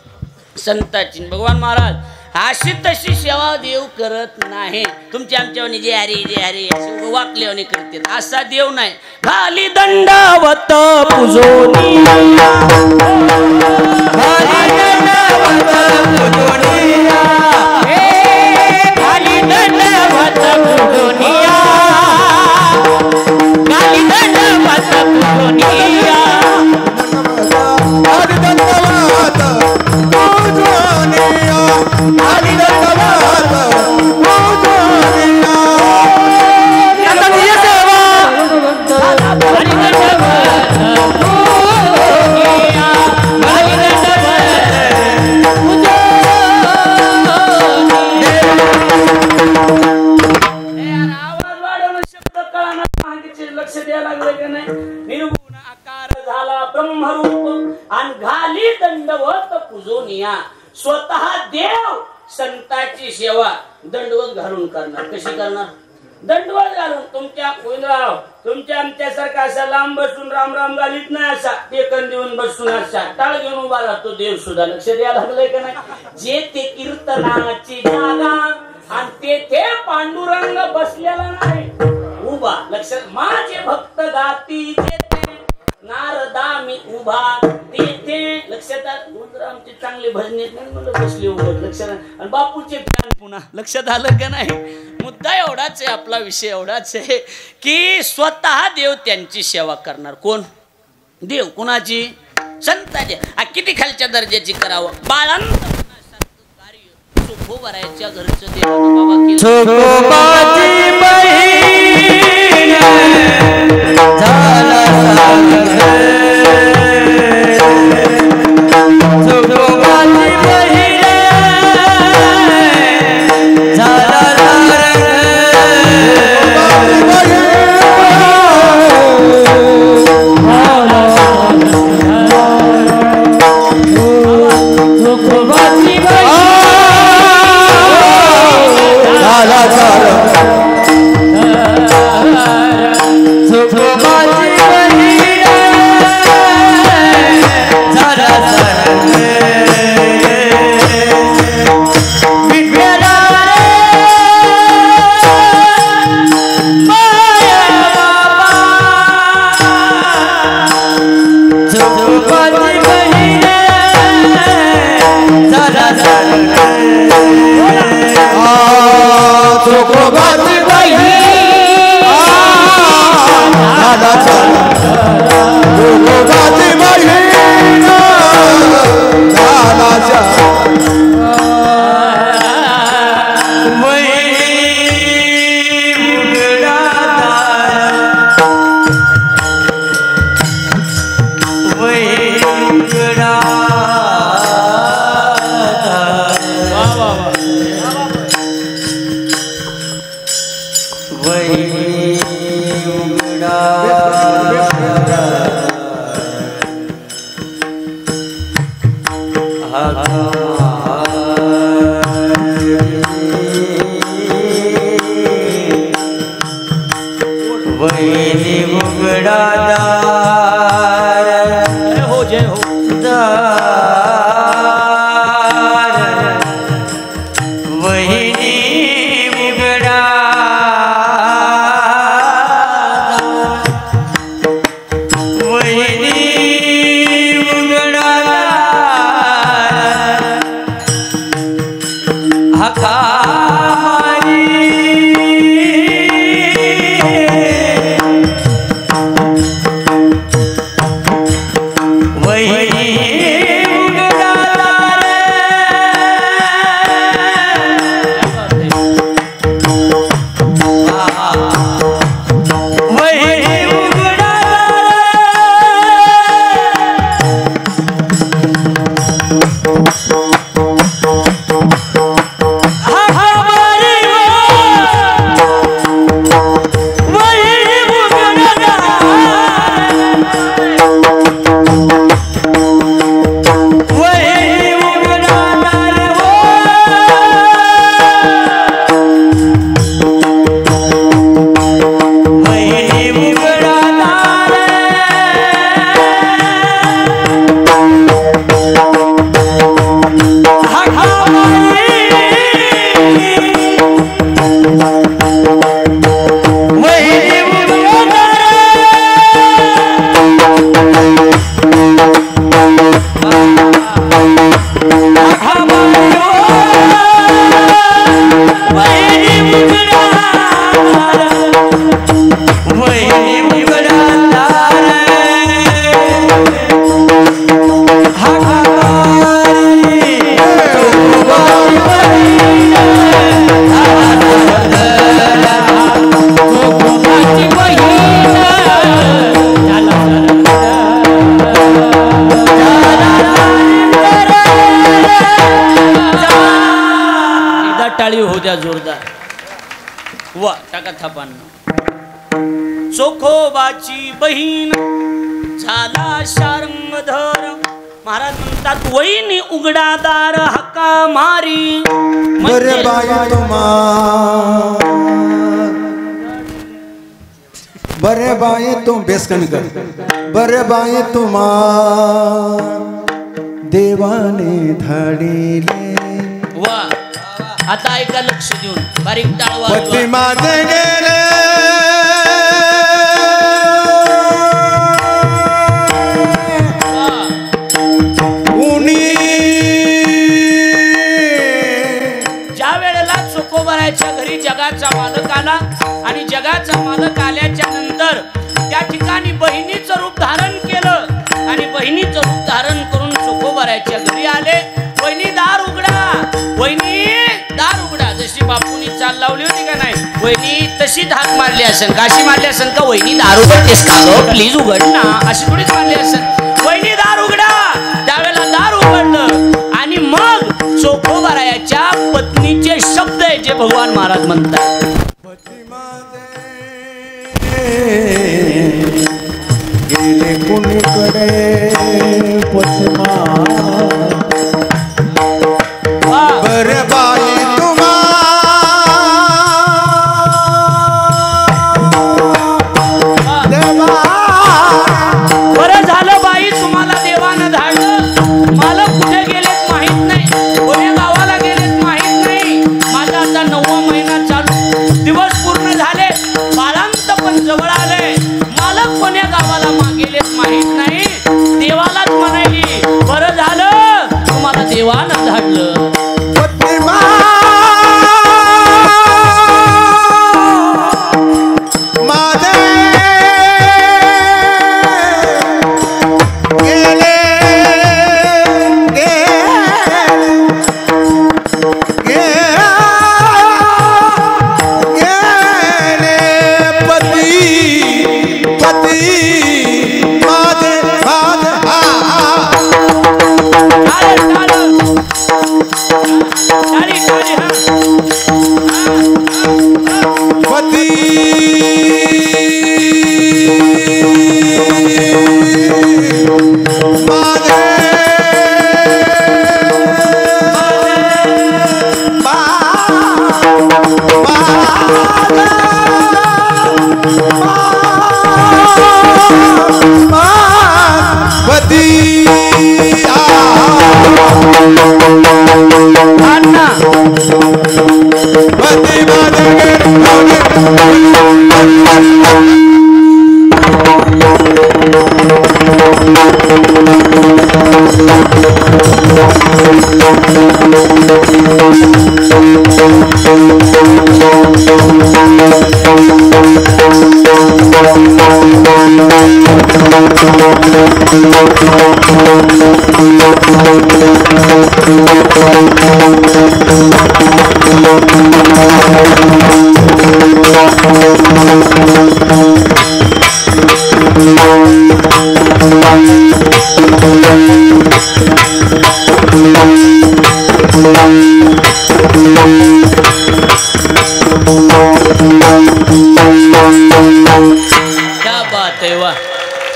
संतांची. भगवान महाराज अशी तशी सेवा देव करत नाही. तुमच्या आमच्यावानी जे हरे असे वाकलेवानी करते असा देव नाही. खाली दंडावत पुजोनी लक्ष द्यायला लागले का नाही? निर्गुण आकार झाला ब्रह्मरूप आणि घाली दंडवत पुजोनिया. स्वतः देव संतांची सेवा दंडवत घालून करणार. कशी करणार? दंडवत घालून. तुमच्या गोविंदराव तुमच्या आमच्यासारखा असा लांब बसून राम राम घालीत नाही. असा टेकन देऊन बसून असा टाळ घेऊन उभा राहतो देव सुद्धा. लक्ष द्यायला लागलंय का नाही? जे ते कीर्तनाची जागा आणि तेथे पांडुरंग बसलेला नाही उभा. लक्षात. माझे भक्त गाती जेथे नारदा मी उभा तेथे. लक्षात. आमचे चांगले भजन येत नाही म्हणलं बसले उभं. लक्षात. आणि बापूचे ज्ञान पुन्हा. लक्षात आलं का नाही? मुद्दा एवढाच आहे, आपला विषय एवढाच आहे की स्वतः देव त्यांची सेवा करणार. कोण? देव. कुणाची? संतांची. किती खालच्या दर्जाची करावं? बाळांत भरायच्या घरचं देवानं बाबा टाळी होत्या जोरदार. वा टाका थापांना. चोखोबाची बहीण झाला शारंगधर. महाराज म्हणतात वहिनी उघडादार हका मारी. बरे बाई तुम्हा बरे बाई तुम बेस कमी कर. बरे बाई तुम्हा देवाने धाडिले. वा आता ऐका लक्ष देऊन बारीक टाळ वाजवा. पती माझे गेले ज्या वेळेला चोखोबाराच्या घरी जगाचा मालक आला आणि जगाचा मालक आल्याच्या नंतर त्या ठिकाणी बहिणीचं रूप धारण केलं आणि बहिणीचं रूप धारण करून चोखोबाराच्या घरी आले. वहिनी दार उघडा, वहिनी दार उघडा. जशी बापूंनी चाल लावली होती का नाही वहिनी तशी हाक मारली असेल. काशी मारली असेल का वहिनी दार उघडतेस का गं प्लीज उघड ना अशी थोडीच मारली असेल. वहिनी दार उघडा. त्यावेळेला दार उघडलं आणि मग चोखोबाराच्या पत्नीचे शब्द आहे जे भगवान महाराज म्हणतात. गेले कुणीकडे पद्मा बरे बाई तुम्हा बरं झालं बाई तुम्हाला देवानं धाडलं. मला कुठे गेलेत माहित नाही, कोण्या गावाला गेलेत माहित नाही. माझा आता 9वा महिना चालू, दिवस पूर्ण झाले, बाळांत पण जवळ आले. मला कोण्या गावाला गेलेत माहित नाही. देवालाच म्हणाली बरं झालं तुम्हाला देवानं धाडलं.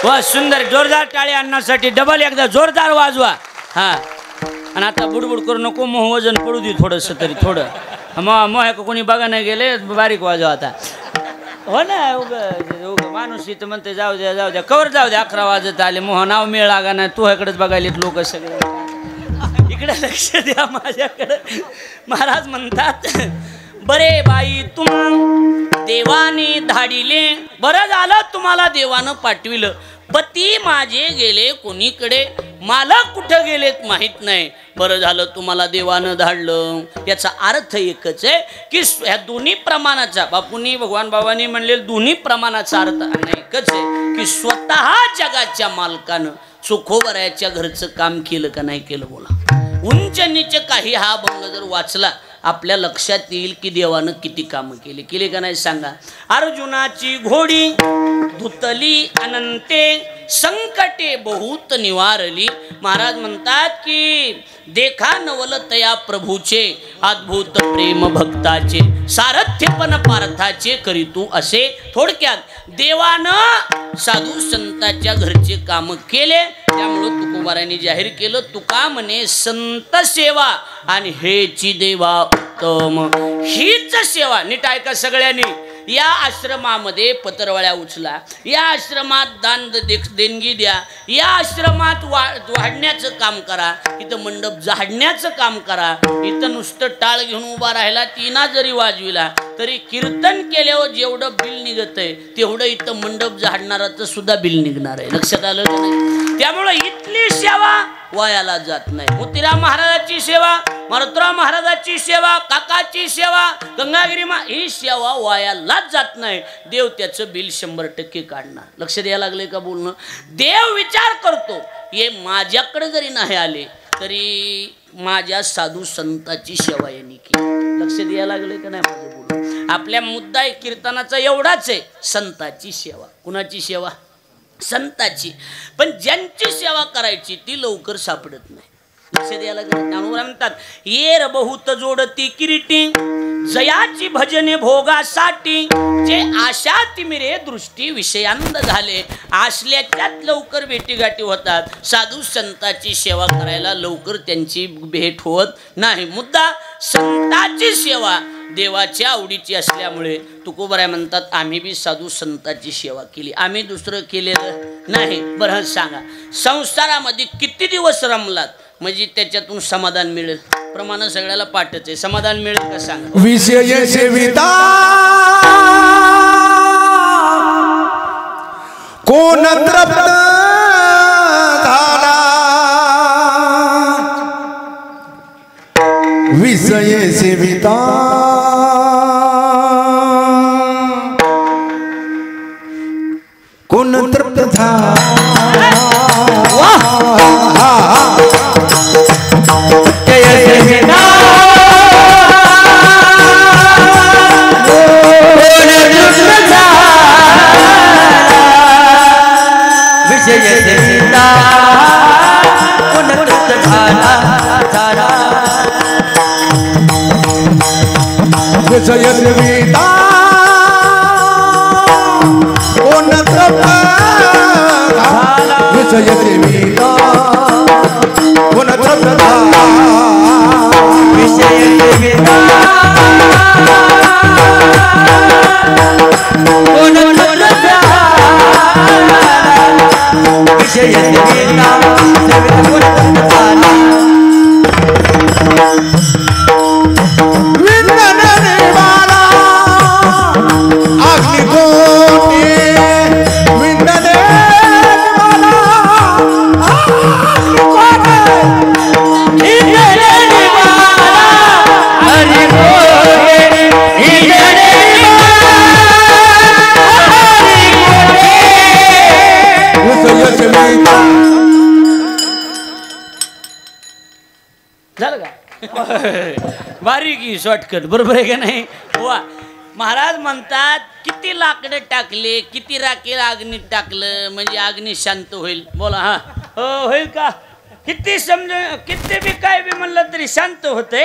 वा सुंदर जोरदार टाळी आणण्यासाठी डबल एकदा जोरदार वाजवा. हा आणि आता बुडबुड करू नको, मोह वजन पडू दे थोडंसं तरी थोडं. मोह कोणी बघा नाही गेले बारीक वाजवा आता. हो ना उग माणूस इथं म्हणते जाऊ द्या जाऊ द्या कवर जाऊ द्या. 11 वाजत आले मोह नाव मेळ लागा नाही. तू ह्याकडेच बघायलेत लोक सगळे. इकडे लक्ष द्या माझ्याकडे. महाराज म्हणतात बरे बाई तुम्हा देवाने धाडिले. बरं झालं तुम्हाला देवानं पाठविलं. पती माझे गेले कोणीकडे, मालक कुठं गेलेत माहित नाही. बरं झालं तुम्हाला देवानं धाडलं. याचा अर्थ एकच आहे की ह्या दोन्ही प्रमाणाचा बापूंनी भगवान बाबांनी म्हणले दोन्ही प्रमाणाचा अर्थ एकच आहे की स्वतः जगाच्या मालकानं चोखोबाराच्या घरचं काम केलं का नाही केलं. बोला उंच नीच काही हा भंग जर वाचला आपल्या लक्षात येईल की देवानं किती कामं केली का नाही सांगा. अर्जुनाची घोडी धुतली अनंते संकटे बहुत निवारली. महाराज म्हणतात की देखा नवल तया प्रभूचे अद्भुत प्रेम भक्ताचे सारथ्यपण पार्थाचे करीतू असे. थोडक्यात देवानं साधू संतांच्या घरचे काम केले त्यामुळं तुकोबारायांनी जाहीर केलं तुका म्हणे संत सेवा आणि हेची देवा उत्तम. हीच सेवा. नीट ऐका सगळ्यांनी. या आश्रमामध्ये पत्रवळ्या उचला, या आश्रमात दान देणगी द्या, या आश्रमात वाढण्याचं काम करा, इथं मंडप झाडण्याचं काम करा. इथं नुसतं टाळ घेऊन उभा राहिला तीना जरी वाजविला तरी कीर्तन केल्यावर जेवढं बिल निघतंय तेवढं इथं मंडप झाडणाराचं सुद्धा बिल निघणार आहे. लक्षात आलं का नाही? त्यामुळं इथली सेवा वायाला जात नाही. मोतीराम महाराजाची सेवा, मारुतराव महाराजाची सेवा, काकाची सेवा, गंगागिरी ही सेवा वायालाच जात नाही. देव त्याचं बिल 100% काढणार. लक्ष द्यायला लागले का बोलणं? देव विचार करतो हे माझ्याकडे जरी नाही आले तरी माझ्या साधू संतांची सेवा यांनी केली. लक्ष द्यायला लागले का नाही माझं बोलणं? आपल्या मुद्दा कीर्तनाचा एवढाच आहे, संतांची सेवा. कुणाची सेवा? संतांची. पण ज्यांची सेवा करायची ती लवकर सापडत नाही. लक्ष द्यायला ज्ञानोबा म्हणतात येर बहुत जोडती किरीटी जयाची भजने भोगासाठी जे आशा तिमिरे दृष्टी विषयांद झाले. आसल्याच्यात लवकर भेटीगाठी होतात, साधू संतांची सेवा करायला लवकर त्यांची भेट होत नाही. मुद्दा संतांची सेवा देवाच्या आवडीची असल्यामुळे तुकोबाराय म्हणतात आम्ही बी साधू संतांची सेवा केली, आम्ही दुसरं केलेलं नाही. बरं सांगा, संसारामध्ये किती दिवस रमलात म्हणजे त्याच्यातून समाधान मिळेल? प्रमाण सगळ्याला पाठच आहे. समाधान मिळेल का सांगा? विषय सेविता कोण तृप्त झाला, विषय सेविता कोण तृप्त झाला. विषय सेविता कोण तृप्त झाला, विषय सेविता कोण तृप्त झाला, विषय सेविता कोण तृप्त झाला, विषय सेविता कोण तृप्त झाला. झालं का? बारीकी शॉर्टकट बरोबर आहे का नाही? वा. महाराज म्हणतात किती लाकडं टाकले, किती राखेल अग्नीत टाकलं म्हणजे अग्नी शांत होईल. बोला. हा हो होईल का? किती समजून किती बी काय बी म्हणलं तरी शांत होते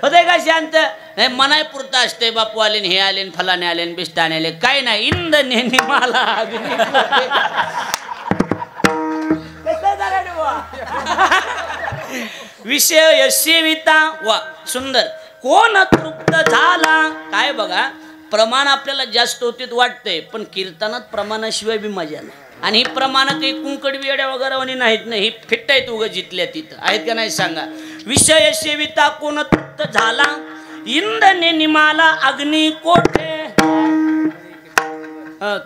का? शांत नाही मनाय पुरता असते. बापू आले हे आले फलाने आले बिष्टाने आले काय नाही. इंधन मला अग्नी विषय सेविता. वा सुंदर. कोण तृप्त झाला. काय बघा, प्रमाण आपल्याला जास्त होते वाटतंय पण कीर्तनात प्रमाणाशिवाय बी मजा नाही. आणि ही प्रमाण काही कुंकडवी येड्या वगैरे नाहीत नाही, ही फिट्ट आहेत उगं जिथल्या तिथं आहेत का नाही सांगा. विषय सेविता कोण तृप्त झाला, इंधने निमाला अग्नी कोठे.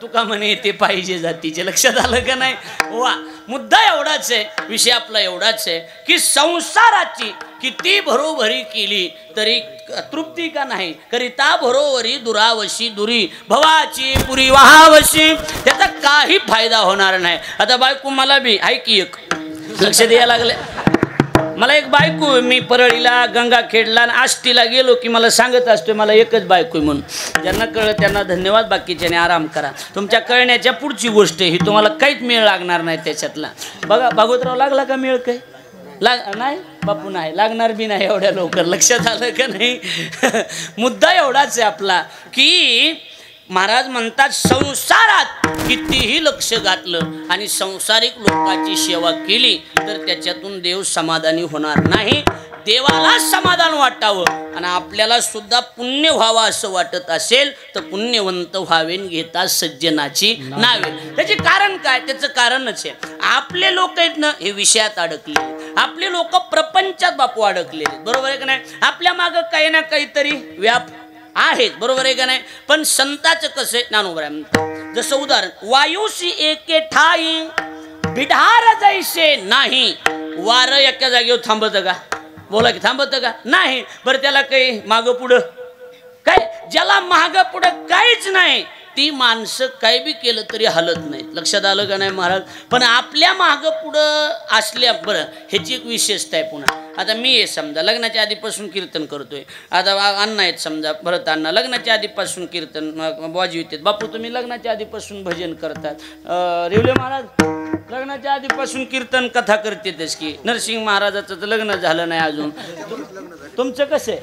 तुका म्हणे ते पाहिजे जातीचे. लक्षात आलं का नाही? वा. मुद्दा एवढाच आहे, विषय आपला एवढाच आहे की संसाराची किती भरोभरी केली तरी तृप्ती का नाही. करिता भरोवरी दुरावशी दुरी भवाची पुरी वहावशी, त्याचा काही फायदा होणार नाही. आता बायको मला बी आहे की एक लक्ष द्यायला लागले मला एक बायको, मी परळीला गंगाखेडला आणि आष्टीला गेलो की मला सांगत असतो मला एकच बायको आहे म्हणून. ज्यांना कळलं त्यांना धन्यवाद, बाकीच्याने आराम करा. तुमच्या कळण्याच्या पुढची गोष्ट ही तुम्हाला काहीच मेळ लागणार नाही त्याच्यातला. बघा भागवतराव, लागला का मेळ काही? नाही बापू, नाही लागणार बी नाही एवढ्या लवकर. लक्षात आलं का नाही? मुद्दा एवढाच आहे आपला की महाराज म्हणतात संसारात कितीही लक्ष घातलं आणि संसारिक लोकांची सेवा केली तर त्याच्यातून देव समाधानी होणार नाही. देवाला समाधान वाटावं आणि आपल्याला सुद्धा पुण्य व्हावं असं वाटत असेल तर पुण्यवंत व्हावेन घेता सज्जनाची नावे. त्याचे कारण काय? त्याचं कारणच आहे आपले लोक आहेत ना हे विषयात अडकले, आपले लोक प्रपंचात बापू अडकलेले. बरोबर आहे का नाही? आपल्या मागं काही ना काहीतरी व्याप आहेत. बरोबर आहे का नाही? पण संतांचं कसं आहे ज्ञानोबा म्हणतात, जसं उदाहरण वायुसी एके ठाई बिढार जैसे नाही. वारं एका जागेवर थांबतं का? बोला की थांबतं का? नाही. बरं त्याला काही मागं पुढं काय? ज्याला मागं पुढं काहीच नाही ती माणसं काही बी केलं तरी हलत नाहीत. लक्षात आलं का नाही महाराज? पण आपल्या मागं पुढं असल्या, बरं ह्याची एक विशेषता आहे पुन्हा. आता मी हे समजा लग्नाच्या आधीपासून कीर्तन करतोय. आता अण्णा आहेत समजा, भरत अण्णा लग्नाच्या आधीपासून कीर्तन बाजी होते. बापू तुम्ही लग्नाच्या आधीपासून भजन करतात. रेवले महाराज लग्नाच्या आधीपासून कीर्तन कथा करतेतच की. नरसिंह महाराजाचं तर लग्न झालं नाही अजून. तुमचं कसं आहे?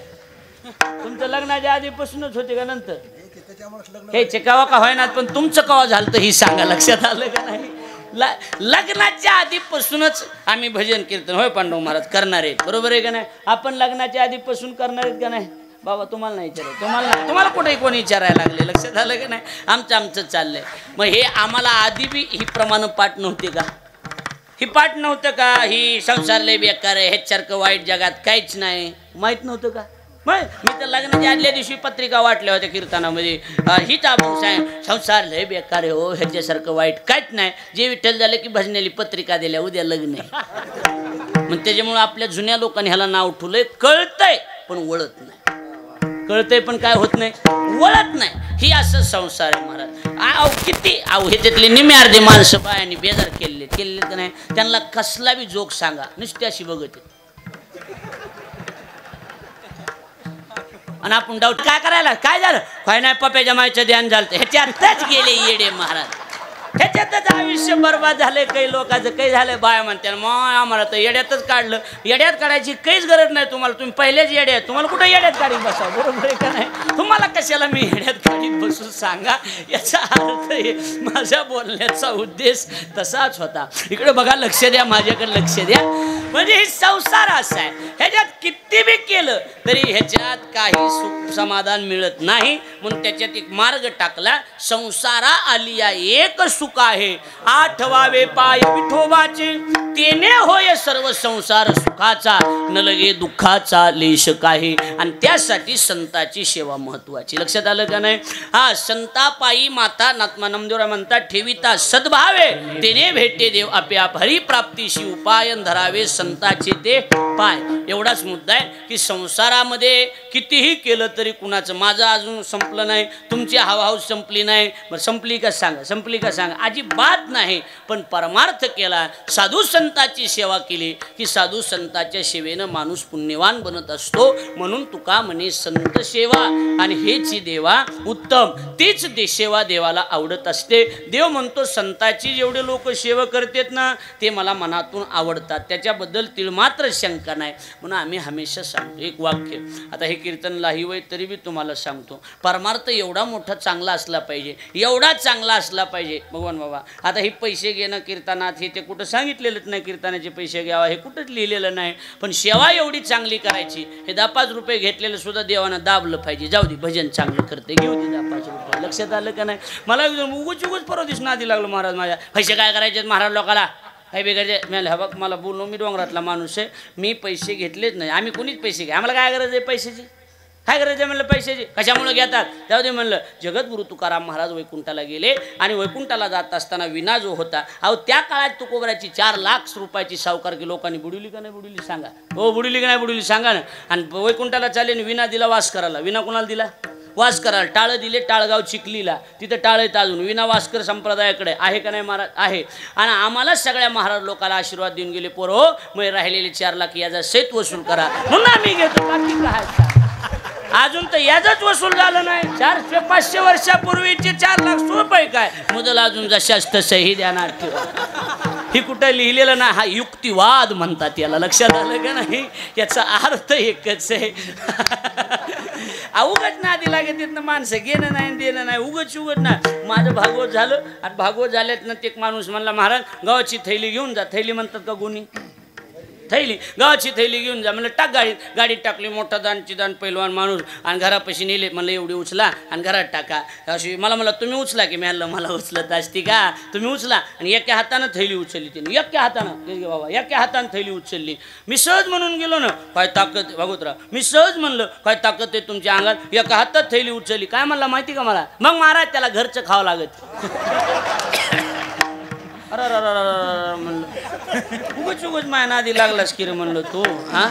तुमचं लग्नाच्या आधीपासूनच होते का नंतर? हे कवा का होईना, पण तुमचं कवा झालं तर ही सांगा. लक्षात आलं का नाही? लग्नाच्या आधीपासूनच आम्ही भजन कीर्तन होय पांडव महाराज करणार आहेत. बरोबर आहे का नाही? आपण लग्नाच्या आधीपासून करणार आहेत का नाही? बाबा तुम्हाला नाही विचारायचं, तुम्हाला कुठेही कोणी विचारायला लागले. लक्षात आलं का नाही? आमचं चाललंय. मग हे आम्हाला आधी बी ही प्रमाण पाठ नव्हते का? ही पाठ नव्हतं का? ही संसार लय बेकार आहे, ह्याच्यासारखं वाईट जगात काहीच नाही, माहीत नव्हतं का? मग मी तर लग्नाच्या आदल्या दिवशी पत्रिका वाटल्या होत्या कीर्तनामध्ये. हीच आपण सांग संसार लय बेकार आहे हो, ह्याच्यासारखं वाईट काहीच नाही. जे विठ्ठल झालं की भजनेली पत्रिका दिल्या, उद्या लग्न आहे. मग त्याच्यामुळे आपल्या जुन्या लोकांनी ह्याला नाव ठेवलंय. कळतंय पण वळत नाही, कळतंय पण काय होत नाही, वळत नाही. ही असं संसार आहे महाराज. किती ह्याच्यातले निम्मे अर्धे माणसं बायांनी बेजार केलेले का नाही? त्यांना कसला बी जोक सांगा नुसती अशी बघत आहे. आणि आपण डाऊट काय करायला, काय झालं काय नाही, पप्याच्या मायचं ध्यान झालं, ह्याच्यातच गेले येडे महाराज. ह्याच्यातच आयुष्य बर्बाद झालंय. काही लोकांचं काही झालंय, बाया म्हणते मग आम्हाला तर येड्यातच काढलं. येड्यात काढायची काहीच गरज नाही तुम्हाला, तुम्ही पहिलेच येडे आहेत, तुम्हाला कुठं येड्यात काढीत बसा. बरोबर आहे का नाही? तुम्हाला कशाला मी येड्यात काढीत बसून सांगा. याचा अर्थ आहे माझ्या बोलण्याचा उद्देश तसाच होता. इकडे बघा, लक्ष द्या, माझ्याकडे लक्ष द्या. म्हणजे हे संसार असा आहे, ह्याच्यात किती बी केलं तरी ह्याच्यात काही सुख समाधान मिळत नाही. म्हणून त्याच्यात एक मार्ग टाकला, संसारा आलिया एक सुख आहे, आठवावे पाय विठोबाचे, तेने होय सर्व संसार सुखाचा, न लगे दुःखाचा लेश काही. आणि त्यासाठी संताची सेवा महत्वाची. लक्षात आलं का नाही? हा संतापायी माता नात्मा नामदेवराय म्हणतात, ठेविता सद्भावे तेने भेटे देव आपोआप, हरी प्राप्तीशी उपायन धरावे संताचे ते पाय. एवढाच मुद्दा आहे की संसारामध्ये कितीही केलं तरी कुणाचं, माझं अजून संपलं नाही, तुमची हावहाव संपली नाही, बरं संपली का सांगा, संपली का सांगा? अजिबात नाही. पण परमार्थ केला, साधू संताची सेवा केली की साधू संताच्या सेवेनं माणूस पुण्यवान बनत असतो. म्हणून तुका म्हणे संत सेवा आणि हेची देवा उत्तम, तीच सेवा देवाला आवडत असते. देव म्हणतो संताची जेवढे लोक सेवा करतात ना ते मला मनातून आवडतात, त्याच्याबद्दल तिळ मात्र शंका नाही. म्हणून आम्ही हमेशा सांगतो एक वाक्य, आता हे कीर्तन लाही वय तरी बी तुम्हाला सांगतो, परमार्थ एवढा मोठा चांगला असला पाहिजे, एवढा चांगला असला पाहिजे. भगवान बाबा आता हे पैसे घेणं कीर्तनात हे ते कुठं सांगितलेलंच नाही, कीर्तनाचे पैसे घ्यावा हे कुठंच लिहिलेलं नाही. पण सेवा एवढी चांगली करायची, हे 10-5 रुपये घेतलेलं सुद्धा देवानं दाबलं पाहिजे. जाऊ दे भजन चांगलं करते, घेऊ दे 10-5 रुपये. लक्षात आलं का नाही? मला उगूच परवा दिवस नादी लागलो महाराज, माझ्या पैसे काय करायचे महाराज लोकाला काही बिघायचे. मला बघ मला बोललो, मी डोंगरातला माणूस आहे, मी पैसे घेतलेच नाही, आम्ही कोणीच पैसे घ्या, आम्हाला काय गरज आहे पैशाची, काय गरज आहे म्हणलं पैशाची, कशामुळे घेतात त्यावर ते म्हणलं. जगद्गुरु तुकाराम महाराज वैकुंठाला गेले आणि वैकुंठाला जात असताना विना जो होता, अहो त्या काळात तुकोबराची 4 लाख रुपयाची सावकारकी लोकांनी बुडवली का नाही बुडवली सांगा? हो बुडवली का नाही बुडवली सांगा ना. आणि वैकुंठाला चालले विना दिला वास करायला. विना कुणाला दिला? वास करायला टाळं दिले टाळगाव चिखलीला, तिथं टाळं आहेत अजून विना वासकर संप्रदायाकडे आहे का नाही महाराज आहे. आणि आम्हाला सगळ्या महाराज लोकांना आशीर्वाद देऊन गेले, पोर हो मग राहिलेले 4 लाख याचा सहित वसूल करा म्हणून आम्ही घेतो. बाकी काय अजून तर याचंच वसूल झालं नाही. 400-500 वर्षापूर्वीचे 4 लाख रुपये काय मुदल अजून जशाच तसंही देणार ठेवा. ही कुठं लिहिलेलं ना, हा युक्तिवाद म्हणतात याला, लक्षात आलं का नाही. याचा अर्थ एकच आहे. उगच ना दिला गे तिथनं माणसं घेणं नाही देणं नाही, उगच ना. माझं भागवत झालं आणि भागवत झाल्यात ना, ते एक माणूस म्हणला महाराज गव्हाची थैली घेऊन जा. थैली म्हणतात का गुन्ही, थैली गव्हाची थैली घेऊन जा म्हणलं. टाक गाडीत टाकली. मोठा दानची दान पैलवान माणूस आणि घरापाशी नेले. म्हणलं एवढी उचला आणि घरात टाका. अशी मला तुम्ही उचला की, मी मला उचलत असती का, तुम्ही उचला. आणि एका हातानं थैली उचलली तिने, एका हातानं बाबा एका हातानं थैली उचलली. मी सहज म्हणून गेलो ना, काय ताकद भागवतराव, मी सहज म्हणलं काय ताकद आहे तुमच्या अंगात, एका हातात थैली उचलली. काय म्हणला माहिती का मला, मग महाराज त्याला घरचं खावं लागत. अरे म्हणलं उगच माया नादी लागलास की रे म्हणलं तू, हा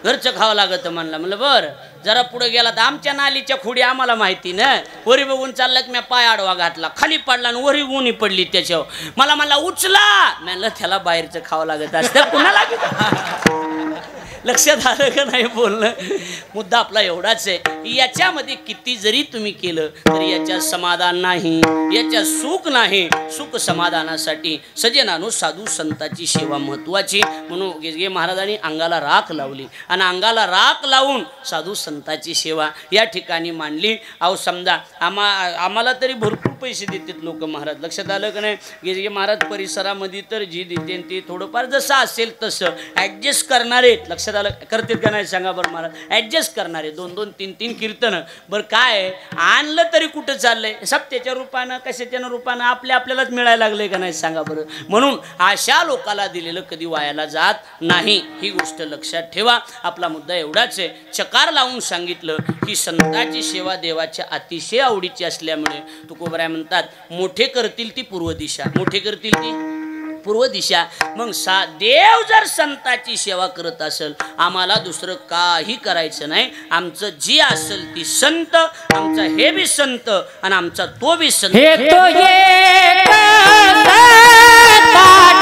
घरचं खावं लागत म्हणलं. म्हणलं बरं. जरा पुढे गेला तर आमच्या नालीच्या खुडी आम्हाला माहिती ना, वरी बघून चालला की मी पाय आडवा घातला, खाली पडला आणि वरी गुणी पडली त्याच्यावर. मला उचला म्हणलं, त्याला बाहेरचं खावं लागत असतं कुणाला. लक्षात आलं का नाही बोलणं. मुद्दा आपला एवढाच आहे, याच्यामध्ये किती जरी तुम्ही केलं तरी याच्यात समाधान नाही, याच्यात सुख नाही. सुख समाधानासाठी सजनानो साधू संतांची सेवा महत्वाची. म्हणून गे महाराजांनी अंगाला राख लावली आणि अंगाला राख लावून साधू संतांची सेवा या ठिकाणी मांडली. अहो समजा आम्हाला तरी भरपूर पैसे देतात लोक महाराज, लक्षात आलं का नाही. गे महाराज परिसरामध्ये तर जी देते ते थोडंफार जसं असेल तसं ॲडजस्ट करणारे, लक्षात आलं करतील का नाही सांगा बरं महाराज. ॲडजस्ट करणारे 2-2, 3-3 कीर्तन. बरं काय आणलं तरी कुठं चाललंय, सप्त्याच्या रूपानं कशाच्या रूपानं आपल्यालाच मिळायला लागलंय का नाही सांगा बरं. म्हणून अशा लोकाला दिलेलं कधी वायाला जात नाही, ही गोष्ट लक्षात ठेवा. आपला मुद्दा एवढाच आहे. चकार लावून सांगितलं की संतांची सेवा देवाच्या अतिशय आवडीची असल्यामुळे तुकोबराय म्हणतात मोठे करतील ती पूर्व दिशा, मोठे करतील ती पूर्व दिशा. मग देव जर संतांची सेवा करत असेल, आम्हाला दुसरं काही करायचं नाही. आमचं जी असेल ती संत, आमचा हे बी संत आणि आमचा तो बी संत. हे तो एक संता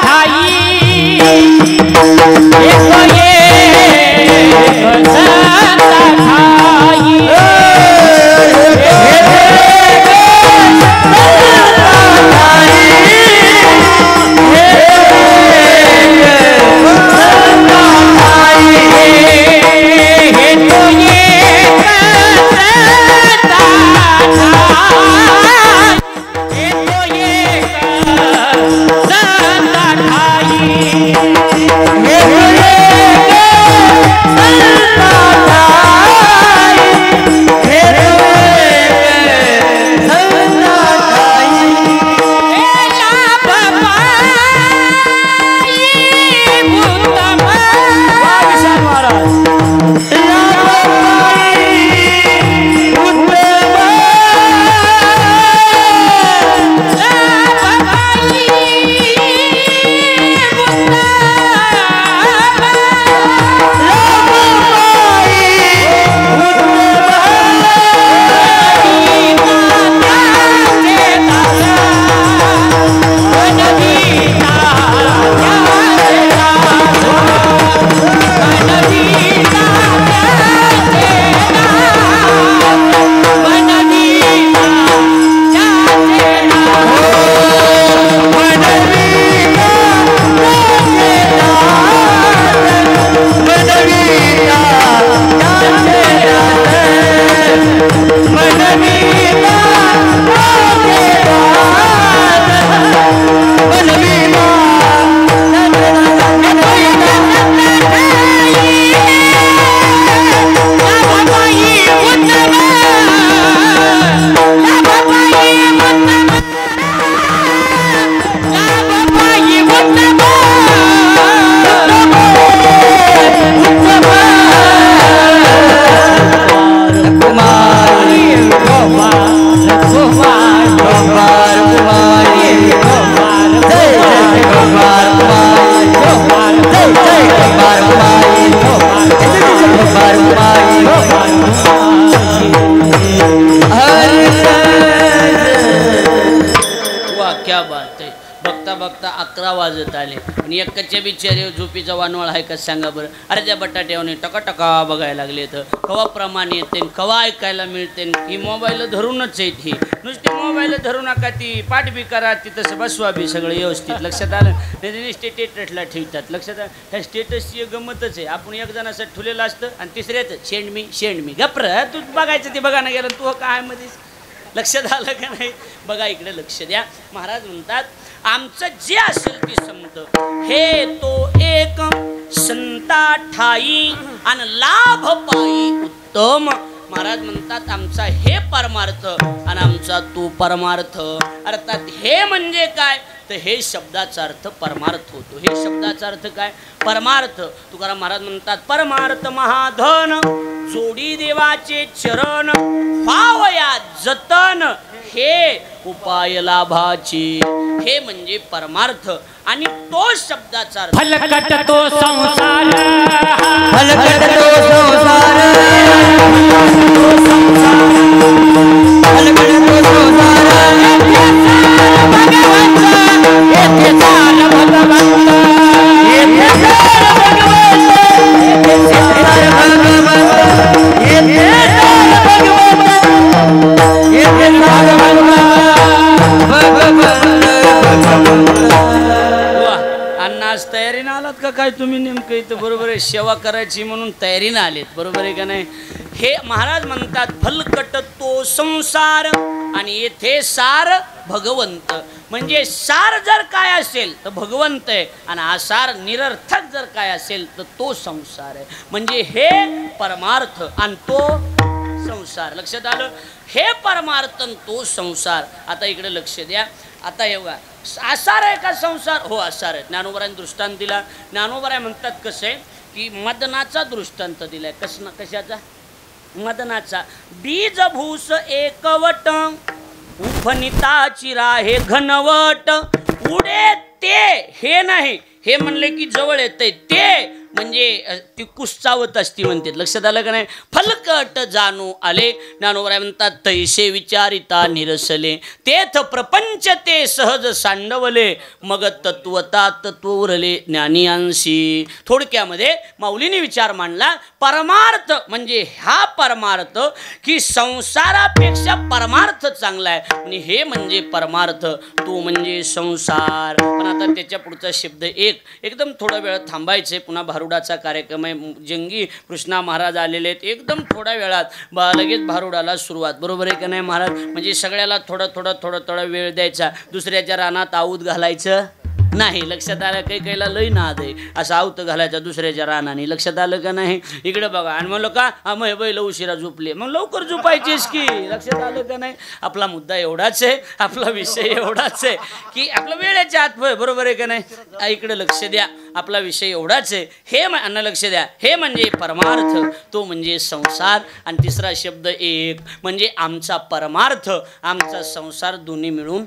ठाई, हे तो एक संता ठाई. वाजत आले आणि एकच्या बिचारे झोपीचा वानवळ आहे का सांगा बरं. अरे त्या बटाट्यावने टकाटका बघायला लागले तर कवा प्रमाण येते कवा ऐकायला मिळते. ही मोबाईल धरूनच आहेत. ही नुसती मोबाईल धरू नका, ती पाठ बी करा, ती तसं बसवा बी सगळं व्यवस्थित. लक्षात आलं नाही स्टेटसला ठेवतात. लक्षात आलं ह्या स्टेटसची गमतच आहे. आपण एक जणाचं ठेवलेलं असतं आणि तिसऱ्याच शेंड मी गप्र तू बघायचं ते बघा ना गेलं तू काय मध्येच. लक्षात आलं का नाही. बघा इकडे लक्ष द्या. महाराज म्हणतात आमचं जे असेल ते संत हे तो एक संता ठाई आणि लाभ पायी उत्तम. महाराज म्हणतात आमचा हे परमार्थ आणि आमचा तो परमार्थ. अर्थात हे म्हणजे काय तर हे शब्दाचा अर्थ परमार्थ होतो. हे शब्दाचा अर्थ काय परमार्थ. तुकाराम महाराज म्हणतात परमार्थ महाधन जोडी देवाचे चरण पावया जतन हे उपाय लाभाची. हे म्हणजे परमार्थ आणि तो शब्दाचा अर्थ फलकट तो संसार फलकट तो संसार फलकट तो संसार भगवंत येथे सार भगवंत येथे सार भगवंत येथे सार भगवंत येथे सार भगवंत येथे सार अण्णा आज तयारीनं आलात का काय तुम्ही नेमकं इथं. बरोबर आहे सेवा करायची म्हणून तयारीनं आलेत. बरोबर आहे का नाही. हे महाराज म्हणतात फलकट तो संसार आणि येथे सार भगवंत. म्हणजे सार जर काय असेल तर भगवंत आहे आणि आसार निरर्थक जर काय असेल तर तो संसार आहे. म्हणजे हे परमार्थ आणि तो संसार. लक्षात आलं. हे परमार्थ तो संसार. आता इकडे लक्ष द्या. आता हे बघा आसार आहे का संसार. हो आसार आहे. ज्ञानोबरांनी दृष्टांत दिला. ज्ञानोबराय म्हणतात कसं आहे की मदनाचा दृष्टांत दिलाय. कशाचा मदनाचा. बीज भूस एकवट उफनिताची राहे घनवट उडे ते हे नाही. हे म्हणले की जवळ येते ते म्हणजे ती कुस्चावत असती म्हणते. लक्षात आलं का नाही. फलकट जाणू आले. ज्ञानोबराय म्हणतात तैसे विचारिता निरसले तेथ प्रपंच ते सहज सांडवले मग तत्वता तत्व उरले ज्ञानियांशी. थोडक्यामध्ये माऊलीने विचार मांडला परमार्थ म्हणजे हा परमार्थ की संसारापेक्षा परमार्थ चांगला आहे आणि हे म्हणजे परमार्थ तो म्हणजे संसार. पण आता त्याच्या पुढचा शब्द एकदम थोडा वेळ थांबायचे. पुन्हा भारुडाचा कार्यक्रम आहे. जंगी कृष्णा महाराज आलेले आहेत. एकदम थोड्या वेळात लगेच भारुडाला सुरुवात. बरोबर आहे का नाही महाराज. म्हणजे सगळ्याला थोडा वेळ द्यायचा. दुसऱ्याच्या रानात आऊत घालायचं नाही. लक्षात आलं. काही काहीला लई नाद आहे असं आवतं घालायचा दुसऱ्याच्या रानाने. लक्षात आलं का नाही. इकडे बघा आणि म्हणलं का मग बैल उशिरा झोपले मग लवकर झोपायचेच की. लक्षात आलं का नाही. आपला मुद्दा एवढाच आहे. आपला विषय एवढाच आहे की आपला वेळेच्या आत बरोबर आहे का नाही. इकडे लक्ष द्या. आपला विषय एवढाच आहे. हे अन्न लक्ष द्या. हे म्हणजे परमार्थ तो म्हणजे संसार आणि तिसरा शब्द एक म्हणजे आमचा परमार्थ आमचा संसार दोन्ही मिळून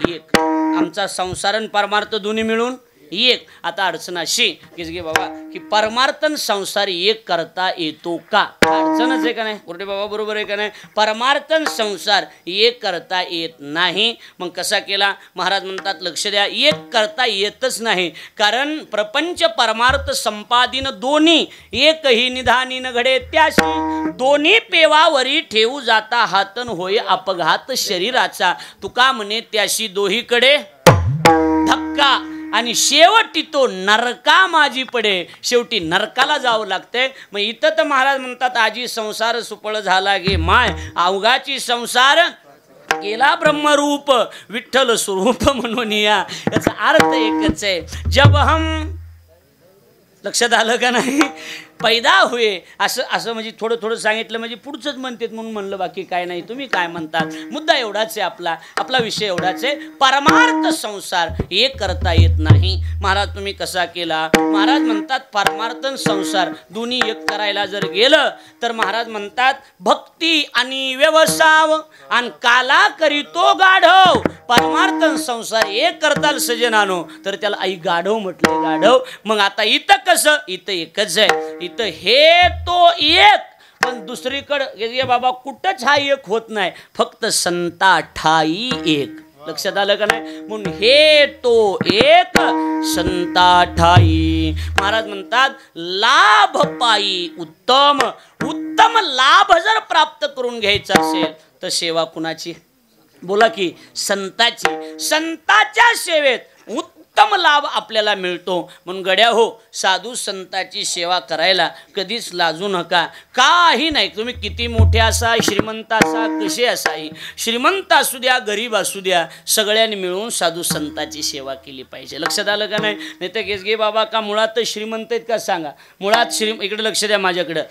एक. आमचा संसार आणि परमार्थ दोन्ही मिळून एक. आता अडचण अशी की बाबा की परमार्थ संसार एक करता येतो का. अडचणच आहे का नाही कुरडे बाबा. बरोबर आहे का नाही. परमार्थ संसार एक करता येत नाही. मग कसा केला महाराज म्हणतात लक्ष द्या. एक करता येतच नाही कारण प्रपंच परमार्थ संपादिन दोन्ही एकही निधानी न घडे त्याशी दोन्ही पेवावरी ठेवू जाता हातन होय अपघात शरीराचा. तुका म्हणे त्याशी दोहीकडे धक्का आणि शेवटी तो नरका माझी पडे. शेवटी नरकाला जावं लागतंय. मग इथं तर महाराज म्हणतात आजी संसार सुपळ झाला गे माय अवघाची संसार केला ब्रह्मरूप विठ्ठल स्वरूप म्हणून या. याचा अर्थ एकच आहे. जब हम लक्षात आलं का नाही पैदा हुए असं म्हणजे थोडं सांगितलं म्हणजे पुढचंच म्हणतात म्हणून म्हणलं. बाकी काय नाही. तुम्ही काय म्हणतात. मुद्दा एवढाच आहे. आपला विषय एवढाच आहे. परमार्थ संसार एक करता येत नाही. महाराज तुम्ही कसा केला. महाराज म्हणतात परमार्थ संसार दोन्ही एक करायला जर गेलं तर महाराज म्हणतात भक्ती आणि व्यवसाव आणि काला करीतो गाढव. परमार्थ संसार एक करताल सजनानो तर त्याला आई गाढव म्हटलंय. गाढव. मग आता इथं कसं इथं एकच आहे. इथं हे तो एक पण दुसरीकडे बाबा कुठंच हा एक होत नाही. फक्त संता ठाई एक. लक्षात आलं का नाही? म्हणून हे तो एक संता ठाई. महाराज म्हणतात लाभ पायी उत्तम उत्तम लाभ जर प्राप्त करून घ्यायचा असेल तर सेवा कुणाची? बोला की संताची. संताच्या सेवेत उत्तम लाभ आपल्याला मिळतो. म्हणून गड्या हो, साधू संताची सेवा करायला कधीच लाजू नका. काही नाही, तुम्ही किती मोठे असा, श्रीमंत असा, कसे असाही, श्रीमंत असू द्या, गरीब असू द्या, सगळ्यांनी मिळून साधू संताची सेवा केली पाहिजे. लक्षात आलं का नाही? नाही तर केसगे बाबा का मुळात श्रीमंत आहेत का सांगा? मुळात इकडे लक्ष द्या माझ्याकडं.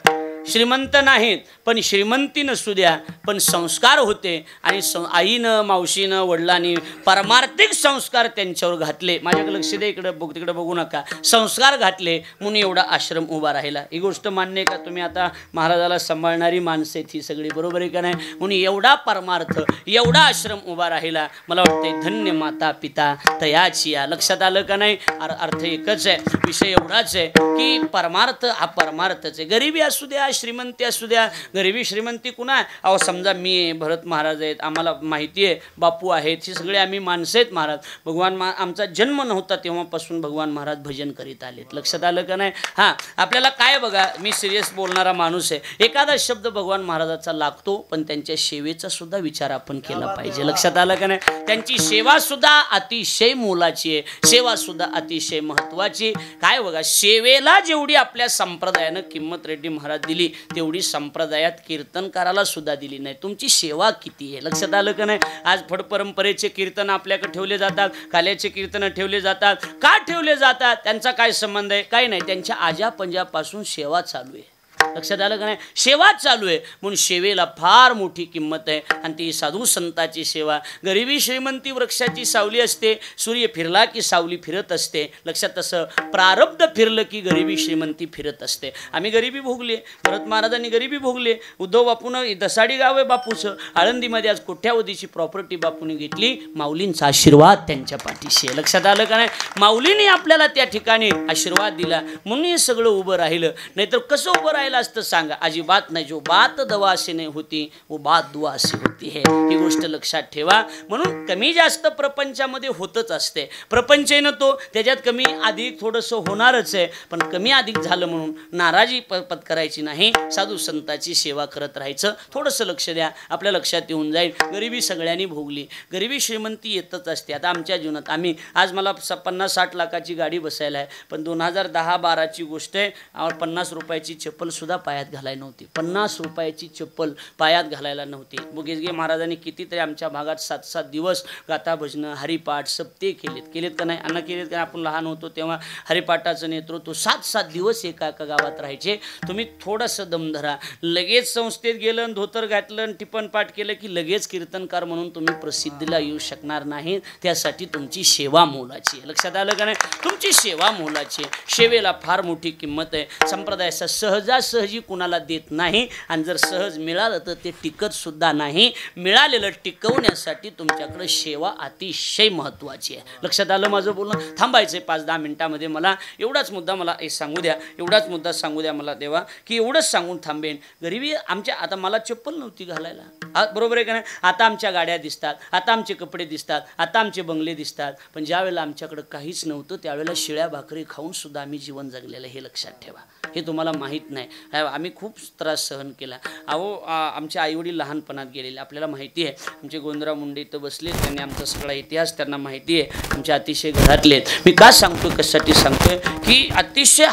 श्रीमंत नाहीत पण श्रीमंती नसू द्या पण संस्कार होते आणि आईनं मावशीनं वडिलांनी परमार्थिक संस्कार त्यांच्यावर घातले. माझ्याकडे लक्ष द्या, इकडे तिकडे बघू नका. संस्कार घातले म्हणून एवढा आश्रम उभा राहिला. ही गोष्ट मान्य आहे का? तुम्ही आता महाराजाला सांभाळणारी माणसं आहेत ही सगळी, बरोबर आहे का नाही? म्हणून एवढा परमार्थ एवढा आश्रम उभा राहिला. मला वाटतंय धन्य माता पिता तयाची या. लक्षात आलं का नाही? अर्थ एकच आहे, विषय एवढाच आहे की परमार्थ हा परमार्थच आहे. गरिबी असू द्या श्रीमंती असू द्या. गरिबी श्रीमंती कुणा? अहो समजा मी भरत महाराज आहेत, आम्हाला माहिती आहे बापू आहेत, ही सगळे आम्ही माणसं आहेत. महाराज भगवान आमचा जन्म नव्हता तेव्हापासून भगवान महाराज भजन करीत आलेत. लक्षात आलं का नाही? हां, आपल्याला काय बघा, मी सिरियस बोलणारा माणूस आहे. एखादा शब्द भगवान महाराजाचा लागतो पण त्यांच्या सेवेचा सुद्धा विचार आपण केला पाहिजे. लक्षात आलं का नाही? त्यांची सेवा सुद्धा अतिशय मोलाची आहे, सेवा सुद्धा अतिशय महत्त्वाची. काय बघा, सेवेला जेवढी आपल्या संप्रदायानं किंमत रेड्डी महाराज दिली तेवढी संप्रदायात कीर्तनकाराला सुद्धा दिली नाही. तुमची सेवा किती आहे? लक्षात आलं का नाही? आज फड परंपरेचे कीर्तन आपल्याकडे ठेवले जातात, काल्याचे कीर्तन ठेवले जातात. का ठेवले जातात? त्यांचा काय संबंध आहे? काही नाही, त्यांच्या आजा पंजापासून सेवा चालू आहे. लक्षात आलं का नाही? सेवा चालू आहे म्हणून सेवेला फार मोठी किंमत आहे. आणि ती साधू संताची सेवा. गरिबी श्रीमंती वृक्षाची सावली असते, सूर्य फिरला की सावली फिरत असते. लक्षात, तसं प्रारब्ध फिरलं की गरिबी श्रीमंती फिरत असते. आम्ही गरिबी भोगली, भरत महाराजांनी गरिबी भोगली. उद्धव बापून दसाडी गाव आहे बापूचं, आळंदीमध्ये आज कोट्यावधीची प्रॉपर्टी बापूने घेतली. माऊलींचा आशीर्वाद त्यांच्या पाठीशी आहे. लक्षात आलं का नाही? माऊलीने आपल्याला त्या ठिकाणी आशीर्वाद दिला म्हणून हे सगळं उभं राहिलं. नाहीतर कसं उभं राहिलं असतं सांगा? अजिबात नाही. जो बात दवा असे नाही होती वो बात दुआ अशी होती है. ही गोष्ट लक्षात ठेवा. म्हणून कमी जास्त प्रपंचामध्ये होतच असते. प्रपंच आहे ना तो, त्याच्यात कमी अधिक थोडंसं होणारच आहे. पण कमी अधिक झालं म्हणून नाराजी पत्करायची नाही. साधू संताची सेवा करत राहायचं. थोडंसं लक्ष द्या, आपल्या लक्षात येऊन जाईल. गरिबी सगळ्यांनी भोगली, गरिबी श्रीमंती येतच असते. आता आमच्या जीवनात आम्ही आज मला 50-60 लाखाची गाडी बसायला आहे, पण 2010-12ची गोष्ट आहे. 50 रुपयाची चप्पल सुद्धा पायात घालायला नव्हती. 50 रुपयाची चप्पल पायात घालायला नव्हती. बुगेजगे महाराजांनी कितीतरी आमच्या भागात 7-7 दिवस गाथा भजनं हरिपाठ सप्ते केलेत का नाही? अन्न केलेत का? आपण लहान होतो तेव्हा हरिपाठाचं नेतृत्व 7-7 दिवस एका गावात राहायचे. तुम्ही थोडंसं दम धरा. लगेच संस्थेत गेलं, धोतर घातलं, टिपण पाठ केलं की लगेच कीर्तनकार म्हणून तुम्ही प्रसिद्धीला येऊ शकणार नाही. त्यासाठी तुमची सेवा मोलाची आहे. लक्षात आलं का नाही? तुमची सेवा मोलाची आहे. सेवेला फार मोठी किंमत आहे. संप्रदायाचा सहजासहजी कुणाला देत नाही आणि जर सहज मिळालं तर ते टिकत सुद्धा नाही. मिळालेलं टिकवण्यासाठी तुमच्याकडे सेवा अतिशय महत्त्वाची आहे. लक्षात आलं माझं बोलणं? थांबायचं 5-10 मिनिटामध्ये. मला एवढाच मुद्दा मला सांगू द्या, एवढाच मुद्दा सांगू द्या मला देवा, की एवढंच सांगून थांबेन. गरिबी आमच्या, आता मला चप्पल नव्हती घालायला, बरोबर आहे का नाही? आता आमच्या गाड्या दिसतात, आता आमचे कपडे दिसतात, आता आमचे बंगले दिसतात. पण ज्यावेळेला आमच्याकडे काहीच नव्हतं त्यावेळेला शिळ्या भाकरी खाऊन सुद्धा आम्ही जीवन जगलेलं, हे लक्षात ठेवा. हे तुम्हाला माहीत नाही. आम्ही खूप त्रास सहन केला. अहो आमचे आईवडील लहानपणात गेलेले, आपल्याला माहिती आहे. आमचे गोंधराव मुंडे इथं बसले, त्यांनी आमचा सगळा इतिहास त्यांना माहिती आहे. आमचे अतिशय घरातले. मी का सांगतो, कशासाठी सांगतोय, की अतिशय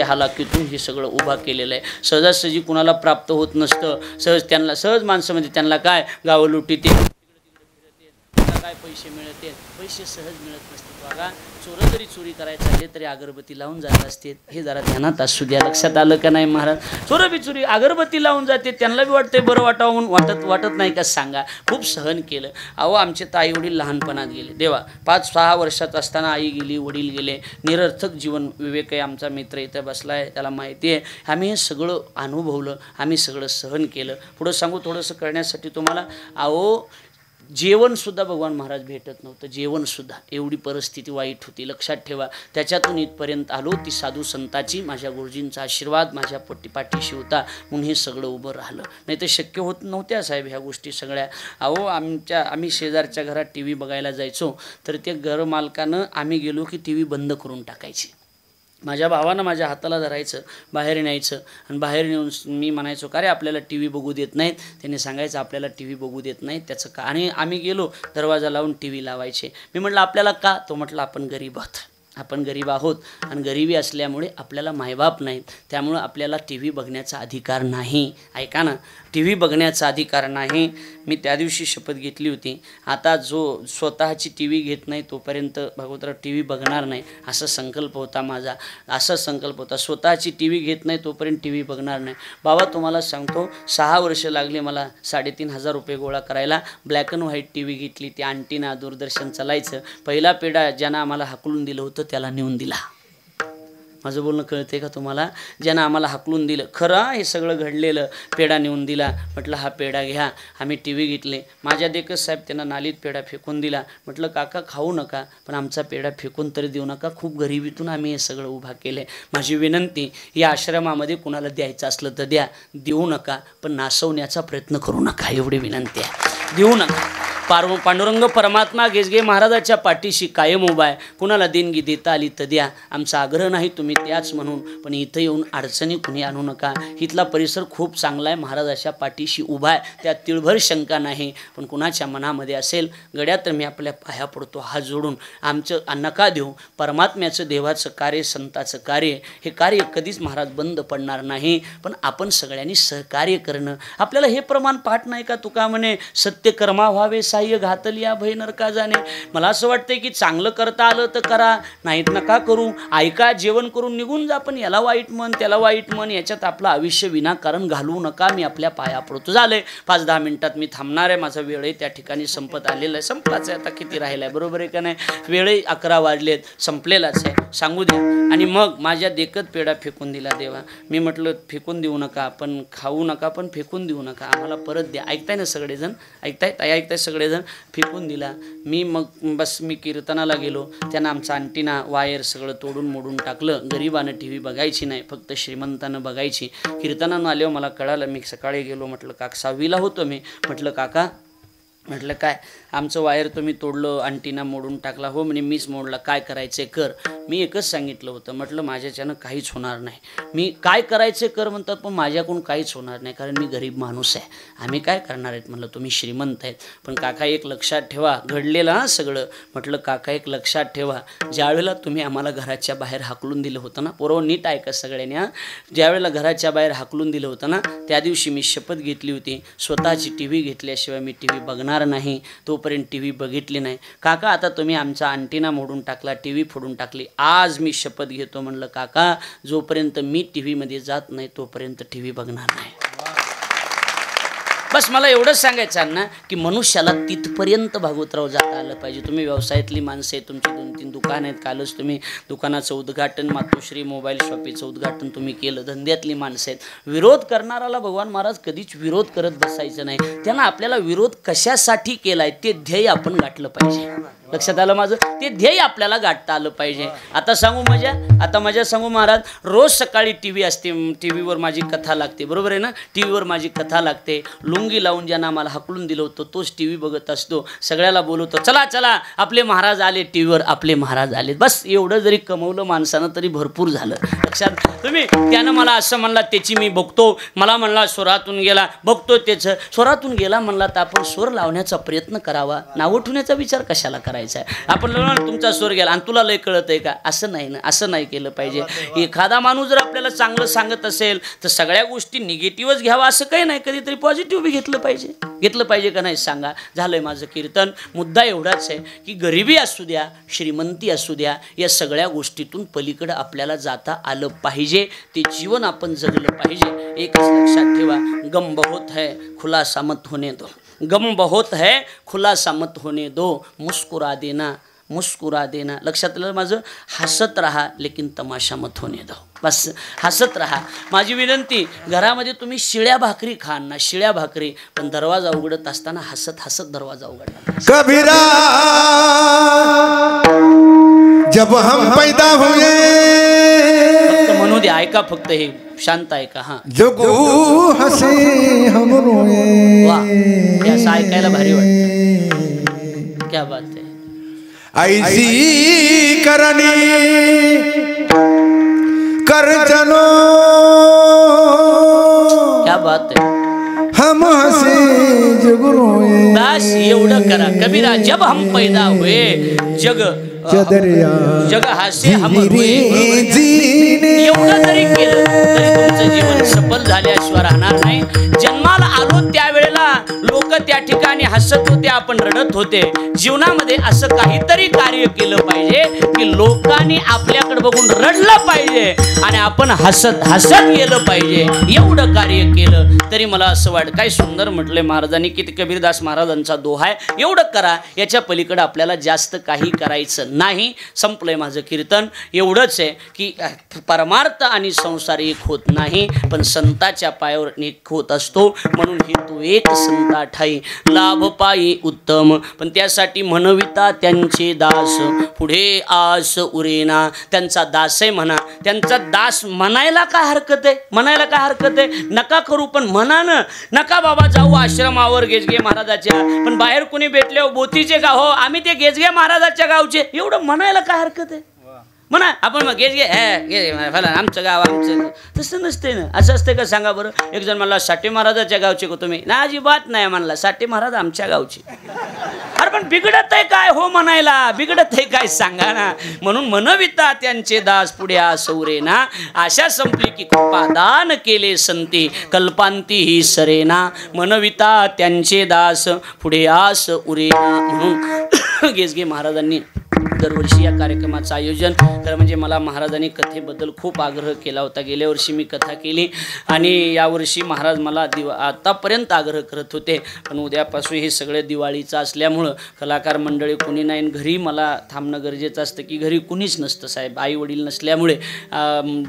हलाखीतून हे सगळं उभा केलेलं आहे. सहजासहजी कुणाला प्राप्त होत नसतं. सहज माणसं म्हणजे त्यांना काय गावं लुटीत, काय पैसे मिळते, पैसे सहज मिळत नसते. बघा, चोरं जरी चोरी करायचं झाले तरी अगरबत्ती लावून जात असते. हे जरा ध्यानात असू द्या. लक्षात आलं का नाही महाराज? चोरं बी चोरी अगरबत्ती लावून जाते, त्यांना बी वाटतंय बरं वाटावं म्हणून. वाटत नाही का सांगा? खूप सहन केलं. अहो आमचे तर आई वडील लहानपणात गेले. देवा, 5-6 वर्षात असताना आई गेली, वडील गेले. निरर्थक जीवन. विवेक आहे आमचा मित्र इथं बसला आहे, त्याला माहिती आहे. आम्ही हे सगळं अनुभवलं, आम्ही सगळं सहन केलं. पुढं सांगू थोडंसं करण्यासाठी तुम्हाला. अहो जेवणसुद्धा भगवान महाराज भेटत नव्हतं, जेवणसुद्धा, एवढी परिस्थिती वाईट होती. लक्षात ठेवा. त्याच्यातून इथपर्यंत आलो. ती साधू संताची, माझ्या गुरुजींचा आशीर्वाद माझ्या पाठीशी होता म्हणून हे सगळं उभं राहिलं. नाही तर शक्य होत नव्हत्या साहेब ह्या गोष्टी सगळ्या. अहो आम्ही शेजारच्या घरात टी व्ही बघायला जायचो तर ते घरमालकानं आम्ही गेलो की टी व्ही बंद करून टाकायची. माझ्या भावानं माझ्या हाताला धरायचं, बाहेर न्यायचं आणि बाहेर नेऊन मी म्हणायचो का रे आपल्याला टी व्ही बघू देत नाहीत. त्याने सांगायचं आपल्याला टी व्ही बघू देत नाहीत त्याचं का. आणि आम्ही गेलो दरवाजा लावून टी व्ही लावायचे. मी म्हटलं आपल्याला का. तो म्हटलं आपण गरीब आहोत, आपण गरीब आहोत आणि गरिबी असल्यामुळे आपल्याला मायबाप नाहीत, त्यामुळं आपल्याला टी व्ही बघण्याचा अधिकार नाही. ऐका ना, टी व्ही बघण्याचा अधिकार नाही. मी त्या दिवशी शपथ घेतली होती, आता जो स्वतःची टी व्ही घेत नाही तोपर्यंत भागवतराव टी व्ही बघणार नाही, असा संकल्प होता माझा. असा संकल्प होता, स्वतःची टी व्ही घेत नाही तोपर्यंत टी व्ही बघणार नाही. बाबा तुम्हाला सांगतो 6 वर्ष लागले मला 3,500 रुपये गोळा करायला. Black and white T V घेतली, ती अँटिना दूरदर्शन चालायचं. पहिला पेढा ज्यानं आम्हाला हाकलून दिलं होतं त्याला नेऊन दिला. माझं बोलणं कळते का तुम्हाला. ज्यानं आम्हाला हाकलून दिलं, खरं हे सगळं घडलेलं, पेढा नेऊन दिला. म्हटलं हा पेढा घ्या. आम्ही टी व्ही घेतले. माझ्या देखत साहेब त्यांना नालीत पेढा फेकून दिला. म्हटलं काका खाऊ नका पण आमचा पेढा फेकून तरी देऊ नका, खूप गरिबीतून आम्ही हे सगळं उभा केलं. माझी विनंती, या आश्रमामध्ये कुणाला द्यायचं असलं तर द्या, देऊ नका पण नासवण्याचा प्रयत्न करू नका, एवढी विनंती आहे. देऊ नका. पांडुरंग परमात्मा गेजगे महाराजाच्या पाठीशी कायम उभा आहे. कुणाला देणगी देता आली तर द्या, आमचा आग्रह नाही तुम्ही त्याच म्हणून, पण इथं येऊन अडचणी कुणी आणू नका. इथला परिसर खूप चांगला आहे, महाराजाच्या पाठीशी उभा आहे, त्यात तिळभर शंका नाही. पण कुणाच्या मनामध्ये असेल गड्या तर मी आपल्या पाया पडतो हात जोडून, आमचं नका देऊ. परमात्म्याचं, देवाचं कार्य, संताचं कार्य, हे कार्य कधीच महाराज बंद पडणार नाही. पण आपण सगळ्यांनी सहकार्य करणं. आपल्याला हे प्रमाण पाठ नाही का, तुका म्हणे सत्य कर्मा व्हावे साह्य घातली या भय नरका जाणे. मला असं वाटतंय की चांगलं करता आलं तर करा, नाहीत नका करू. ऐका, जेवण करून निघून जा, पण याला वाईट म्हण त्याला वाईट म्हण, याच्यात आपलं आयुष्य विनाकारण घालवू नका. मी आपल्या पाया पडतो. झालंय 5-10 मिनिटात मी थांबणार आहे, माझा वेळही त्या ठिकाणी संपत आलेला आहे. संपलाच आहे, आता किती राहिला आहे, बरोबर आहे का नाही. वेळही 11 वाजलेत, संपलेलाच आहे, सांगू द्या. आणि मग माझ्या देखत पेढा फेकून दिला देवा. मी म्हटलं फेकून देऊ नका, पण खाऊ नका, पण फेकून देऊ नका, आम्हाला परत द्या. ऐकताय ना सगळेजण, ऐकताय सगळेजण. फेकून दिला. मी मग मी कीर्तनाला गेलो. त्यानं आमचा अंटिना वायर सगळं तोडून मोडून टाकलं. गरिबानं टी व्ही बघायची नाही, फक्त श्रीमंतानं बघायची. कीर्तनानं आल्यावर मला कळालं. मी सकाळी गेलो, म्हटलं काका 6वीला होतो मी. म्हटलं काका, म्हटलं काय आमचं वायर तुम्ही तोडलं, अंटिना मोडून टाकला. हो म्हणे मीच मोडला, काय करायचं कर. मी एकच सांगितलं होतं, म्हटलं माझ्याच्यानं काहीच होणार नाही. मी काय करायचं कर म्हणतात पण माझ्याकडून काहीच होणार नाही, कारण मी गरीब माणूस आहे. आम्ही काय करणार आहेत म्हणलं, तुम्ही श्रीमंत आहेत. पण काका एक लक्षात ठेवा, घडलेलं हा सगळं. म्हटलं काका एक लक्षात ठेवा, ज्यावेळेला तुम्ही आम्हाला घराच्या बाहेर हाकलून दिलं होतं ना, पोरं नीट ऐका सगळ्यांनी हा, ज्यावेळेला घराच्या बाहेर हाकलून दिलं होतं ना, त्या दिवशी मी शपथ घेतली होती स्वतःची टी व्ही घेतल्याशिवाय मी टी व्ही बघणार नाही. तोपर्यंत टी व्ही बघितली नाही. काका आता तुम्ही आमचा अंटिना मोडून टाकला, टी व्ही फोडून टाकली, आज मी शपथ घेतो म्हणलं काका जोपर्यंत मी टी व्हीमध्ये जात नाही तोपर्यंत टी व्ही बघणार नाही. बस मला एवढंच सांगायचं आहे ना की मनुष्याला तिथपर्यंत भागवतराव जाता आलं पाहिजे. तुम्ही व्यवसायातली माणसं आहे, तुमची 2-3 दुकान आहेत, कालच तुम्ही दुकानाचं उद्घाटन, मातोश्री मोबाईल शॉपीचं उद्घाटन तुम्ही केलं, धंद्यातली माणसं आहेत. विरोध करणाराला भगवान महाराज कधीच विरोध करत बसायचं नाही. त्यांना आपल्याला विरोध कशासाठी केलाय ते ध्येय आपण गाठलं पाहिजे. लक्षात आलं माझं, ते ध्येय आपल्याला गाठता आलं पाहिजे. आता मजा सांगू महाराज, रोज सकाळी टी व्ही असते, टी व्हीवर माझी कथा लागते, बरोबर आहे ना, टी व्हीवर माझी कथा लागते. लुंगी लावून ज्यांना आम्हाला हाकलून दिलं होतं तोच टी व्ही बघत असतो, सगळ्याला बोलवतो चला चला आपले महाराज आले, टी व्हीवर आपले महाराज आले. बस एवढं जरी कमवलं माणसानं तरी भरपूर झालं. लक्षात तुम्ही, त्यानं मला असं म्हणला त्याची मी बघतो, मला म्हणला स्वरातून गेला बघतो त्याचं, स्वरातून गेला म्हणला तर आपण स्वर लावण्याचा प्रयत्न करावा, नाव ठेवण्याचा विचार कशाला करायचा आहे. आपण तुमचा स्वर गेला आणि तुला लय कळत आहे का, असं नाही ना, असं नाही केलं पाहिजे. एखादा माणूस जर आपल्याला चांगलं सांगत असेल तर सगळ्या गोष्टी निगेटिव्हच घ्यावा असं काही नाही, कधीतरी पॉझिटिव्ह बी घेतलं पाहिजे का नाही सांगा. झालंय माझं कीर्तन. मुद्दा एवढाच आहे की गरिबी असू द्या, श्रीमंती असू द्या, या सगळ्या गोष्टीतून पलीकडे आपल्याला जाता आलं पाहिजे. ते जीवन आपण जगलं पाहिजे. एकच लक्षात ठेवा, गम बहुत है खुलासा मत होने दो, गम बहुत है खुलासा मत होने दो, मुस्कुरा देना मुस्कुरा देना. लक्षात आलं माझं. हसत राहा लेकिन तमाशा मत होने दो. बस हसत राहा. माझी विनंती, घरामध्ये तुम्ही शिळ्या भाकरी खा ना, शिळ्या भाकरी, पण दरवाजा उघडत असताना हसत हसत दरवाजा उघडला. कबीरा जब हम पैदा हुए, फक्त म्हणू दे, ऐका फक्त, हे शांत ऐका. हा, जगू हसे हम रोए. वा, हे असं ऐकायला भारी वाटतं. क्या बात आहे. ऐसी करनी कर चलो, क्या बात आहे. हम हसे जग रोए. बस एवढं करा कबीरा. जब हम पैदा हुए, जग जग हसे हम रोए. एवढं जरी केलं तरी तुमचं जीवन सफल झाल्याशिवाय राहणार नाही. जन्माला आलो त्यावेळेला लोक त्या ठिकाणी हसत होते, आपण रडत होते. जीवनामध्ये असं काहीतरी कार्य केलं पाहिजे की लोकांनी आपल्याकडे बघून रडलं पाहिजे आणि आपण हसत हसत गेलं पाहिजे. एवढं कार्य केलं तरी मला असं वाटतं. काय सुंदर म्हटलंय महाराजांनी की कबीरदास महाराजांचा दोहा आहे. एवढं करा, याच्या पलीकडे आपल्याला जास्त काही करायचं नाही. संपलंय माझं कीर्तन. एवढंच आहे की परमार्थ आणि संसार एक होत नाही, पण संताच्या पायावर एक होत असतो. म्हणून हे तो एक संता ठाई लाभ पायी उत्तम, पण त्यासाठी म्हणविता त्यांचे दास पुढे आस उरेना. त्यांचा दास आहे म्हणा, त्यांचा दास म्हणायला काय हरकत आहे, म्हणायला काय हरकत आहे. नका करू पण म्हणा ना. नका बाबा जाऊ आश्रमावर गेजगे महाराजाच्या, पण बाहेर कोणी भेटले हो बोतीचे का, हो आम्ही ते गेजगे महाराजाच्या गावचे, एवढं म्हणायला काय हरकत आहे. म्हणा आपण मग गेजगे आमचं गाव आमचं. तसं नसते ना. असं असते का सांगा बरं. एक जण म्हणला साठे महाराजाच्या गावचे का तुम्ही, ना अजिबात नाही म्हणला, साठे महाराज आमच्या गावचे. अरे पण बिघडत आहे काय हो म्हणायला, बिघडत आहे काय सांगा ना. म्हणून म्हणविता त्यांचे दास पुढे आस उरेना. आशा संपली की कृपादान केले संती कल्पांती ही सरेना. म्हणविता त्यांचे दास पुढे आस उरेना. म्हणून गेजगे महाराजांनी दरवर्षी या कार्यक्रमाचं आयोजन खरं म्हणजे मला महाराजांनी कथेबद्दल खूप आग्रह केला होता. गेल्या वर्षी मी कथा केली आणि यावर्षी महाराज मला आतापर्यंत आग्रह करत होते, पण उद्यापासून हे सगळं दिवाळीचं असल्यामुळं कलाकार मंडळी कुणी नाही, घरी मला थांबणं गरजेचं असतं की घरी कुणीच नसतं साहेब. आई वडील नसल्यामुळे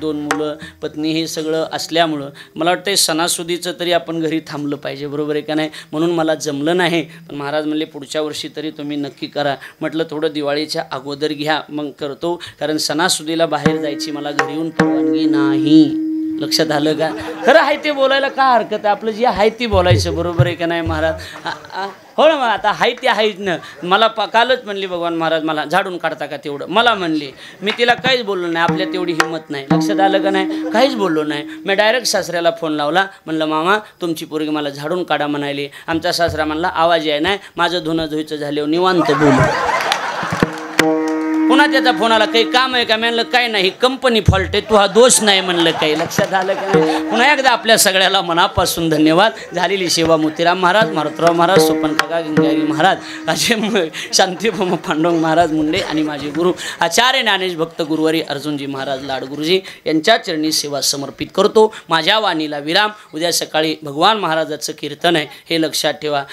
2 मुलं पत्नी हे सगळं असल्यामुळं मला वाटतं सणासुदीचं तरी आपण घरी थांबलं पाहिजे, बरोबर आहे का नाही. म्हणून मला जमलं नाही, पण महाराज म्हणले पुढच्या वर्षी तरी तुम्ही नक्की करा. म्हटलं थोडं दिवाळीच्या अगोदर घ्या मग करतो, कारण सणासुदीला बाहेर जायची मला घरी येऊन परवानगी नाही. लक्षात आलं का. खरं आहे ते बोलायला काय हरकत आहे, आपलं जे आहे ती बोलायचं, बरोबर आहे का नाही महाराज. हो ना. मग आता हाय ते आहेच ना. मला कालच म्हणली भगवान महाराज मला झाडून काढता का तेवढं, मला म्हणली. मी तिला काहीच बोललो नाही, आपल्या तेवढी हिंमत नाही. लक्षात आलं का नाही. काहीच बोललो नाही. मी डायरेक्ट सासऱ्याला फोन लावला, म्हणलं मामा तुमची पोरगी मला झाडून काढा म्हणाली. आमचा सासरा म्हणला आवाज आहे नाही, माझं धुणं धुयचं झाल्यावर निवांत बोलू. पुन्हा त्याचा फोन आला, काही काम आहे का. म्हणलं काही नाही, कंपनी फॉल्ट आहे, तू हा दोष नाही म्हणलं काही. लक्षात आलं का नाही. पुन्हा एकदा आपल्या सगळ्याला मनापासून धन्यवाद. झालेली सेवा मोतीराम महाराज, मारुतराव महाराज, सोपन काका गंगारी महाराज, असे शांतीभम पांडुरंग महाराज मुंडे आणि माझे गुरु आचार्य ज्ञानेश भक्त गुरुवारी अर्जुनजी महाराज लाडगुरुजी यांच्या चरणी सेवा समर्पित करतो. माझ्या वाणीला विराम. उद्या सकाळी भगवान महाराजाचं कीर्तन आहे, हे लक्षात ठेवा.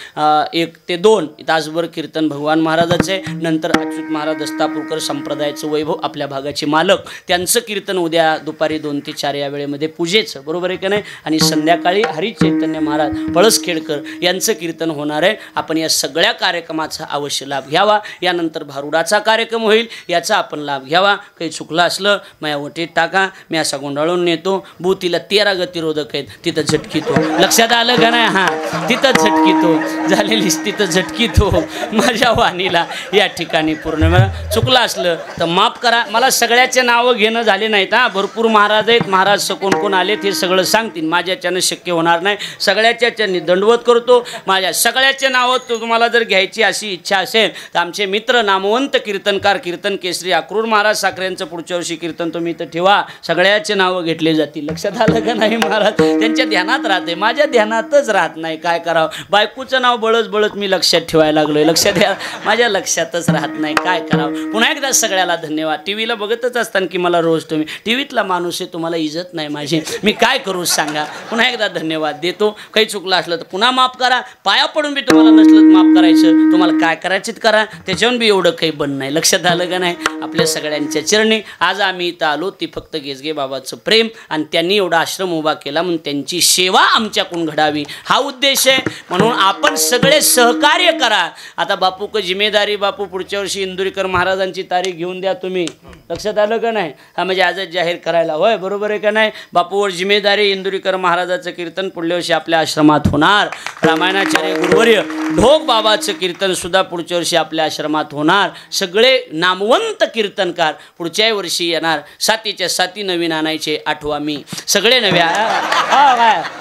1 ते 2 तासभर कीर्तन भगवान महाराजाचं आहे. नंतर अच्युत महाराज दस्तापूरकर संप्रदायाचं वैभव आपल्या भागाचे मालक, त्यांचं कीर्तन उद्या दुपारी 2 ते 4 या वेळेमध्ये पूजेचं, बरोबर आहे का नाही. आणि संध्याकाळी हरी चैतन्य महाराज पळसखेडकर यांचं कीर्तन होणार आहे. आपण या सगळ्या कार्यक्रमाचा अवश्य लाभ घ्यावा. यानंतर भारुडाचा कार्यक्रम होईल, याचा आपण लाभ घ्यावा. काही चुकलं असलं माझ्या वटीत टाका, मी असा गोंडाळून नेतो. बुतीला 13 गतिरोधक आहेत, तिथं झटकीतो. लक्षात आलं का नाही. हां, तिथं झटकीतो. झालेली तिथं झटकीतो. माझ्या वाणीला या ठिकाणी पूर्ण चुकलं असलं तर माफ करा. मला सगळ्याचे नावं घेणं झाले नाहीत. भरपूर महाराज आहेत, महाराज कोण कोण आलेत हे सगळं सांगतील. माझ्याच्यानं शक्य होणार नाही. सगळ्याच्यानी दंडवत करतो. माझ्या सगळ्याचे नावं तुम्हाला जर घ्यायची अशी इच्छा असेल तर आमचे मित्र नामवंत कीर्तनकार कीर्तन केसरी अक्रूर महाराज साखरे यांचं पुढच्या वर्षी कीर्तन तुम्ही इथं ठेवा. सगळ्याचे नावं घेतले जातील. लक्षात आलं का नाही महाराज. त्यांच्या ध्यानात राहते, माझ्या ध्यानातच राहत नाही. काय करावं. बायकोचं नाव बळच मी लक्षात ठेवायला लागलोय. लक्षात द्या, माझ्या लक्षातच राहत नाही. काय करावं. पुन्हा एकदा सगळ्याला धन्यवाद. टीव्हीला बघतच असताना की मला रोज तुम्ही टीव्हीतला माणूस आहे, तुम्हाला इज्जत नाही माझी, मी काय करू सांगा. पुन्हा एकदा धन्यवाद देतो. काही चुकलं असलं तर पुन्हा माफ करा. पाया पडून बी तुम्हाला नसलं तर माफ करायचं. तुम्हाला काय करायचं ते करा, त्याच्याहून बी एवढं काही बन नाही. लक्षात आलं का नाही. आपल्या सगळ्यांच्या चरणी आज आम्ही इथं आलो ती फक्त गेजगे बाबाचं प्रेम आणि त्यांनी एवढा आश्रम उभा केला म्हणून त्यांची सेवा आमच्याकडून घडावी हा उद्देश आहे. म्हणून आपण सगळे सहकार्य करा. आता बापू का जिम्मेदारी, बापू पुढच्या वर्षी इंदुरीकर महाराजांची तारीख घेऊन द्या तुम्ही. लक्षात आलं का नाही. हा म्हणजे आजच जाहीर करायला होय, बरोबर आहे का नाही. बापूवर जिम्मेदारी. इंदुरीकर महाराजाचं कीर्तन पुढल्या वर्षी आपल्या आश्रमात होणार. रामायणाचार्य गुरुवर्य ढोक बाबाचं कीर्तन सुद्धा पुढच्या वर्षी आपल्या आश्रमात होणार. सगळे नामवंत कीर्तनकार पुढच्या वर्षी येणार. सातीच्या साती नवीन आणायचे. आठवा मी सगळे नव्या.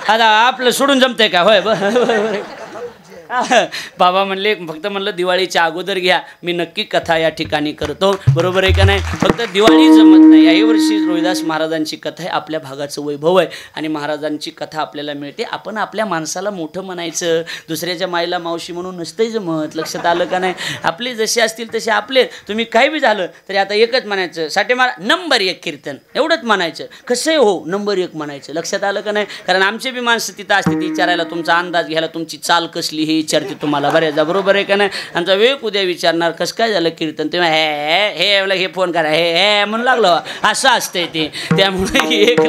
आता आपलं सोडून जमतंय का होय. बाबा म्हणले फक्त म्हणलं दिवाळीच्या अगोदर घ्या, मी नक्की कथा या ठिकाणी करतो. बरोबर आहे का नाही. फक्त दिवाळी जमत नाही. याही वर्षी रोहिदास महाराजांची कथा आहे. आपल्या भागाचं वैभव आहे आणि महाराजांची कथा आपल्याला मिळते. आपण आपल्या माणसाला मोठं म्हणायचं, दुसऱ्याच्या माईला मावशी म्हणून नसतंही जमत. लक्षात आलं का नाही. आपले जसे असतील तसे आपले. तुम्ही काही बी झालं तरी आता एकच म्हणायचं, साठे महाराज नंबर 1 कीर्तन एवढंच म्हणायचं. कसंही हो नंबर 1 म्हणायचं. लक्षात आलं का नाही. कारण आमचे बी माणसं तिथं असते ती विचारायला, तुमचा अंदाज घ्यायला, तुमची चाल कसली हे विचारते तुम्हाला बऱ्याचदा. बरोबर आहे का नाही. आमचा वेळ उद्या विचारणार कसं काय झालं कीर्तन, तेव्हा हे फोन करा हे म्हणून लागलं. असं असतंय ते. त्यामुळे एक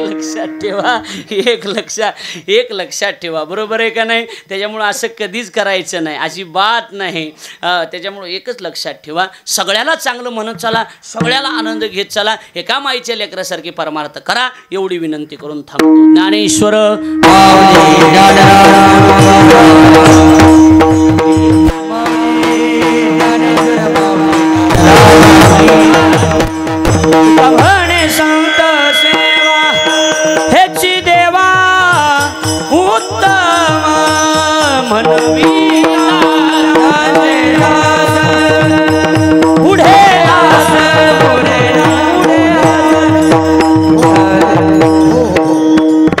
लक्षात ठेवा. बरोबर आहे का नाही. त्याच्यामुळं असं कधीच करायचं नाही, अशी बात नाही. त्याच्यामुळं एकच लक्षात ठेवा, सगळ्याला चांगलं म्हणत चला, सगळ्याला आनंद घेत चला. एका माईच्या लेकरासारखी परमार्थ करा एवढी विनंती करून थांबतो. ज्ञानेश्वर म्हणे संत सेवा हेची देवा उत्तम म्हणवी पुढे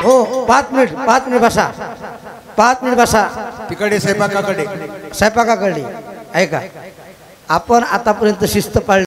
हो 5 मिनिट बसा. 5 मिनिट बसा. तिकडे स्वयंपाकाकडे ऐका, आपण आतापर्यंत शिस्त पाळली.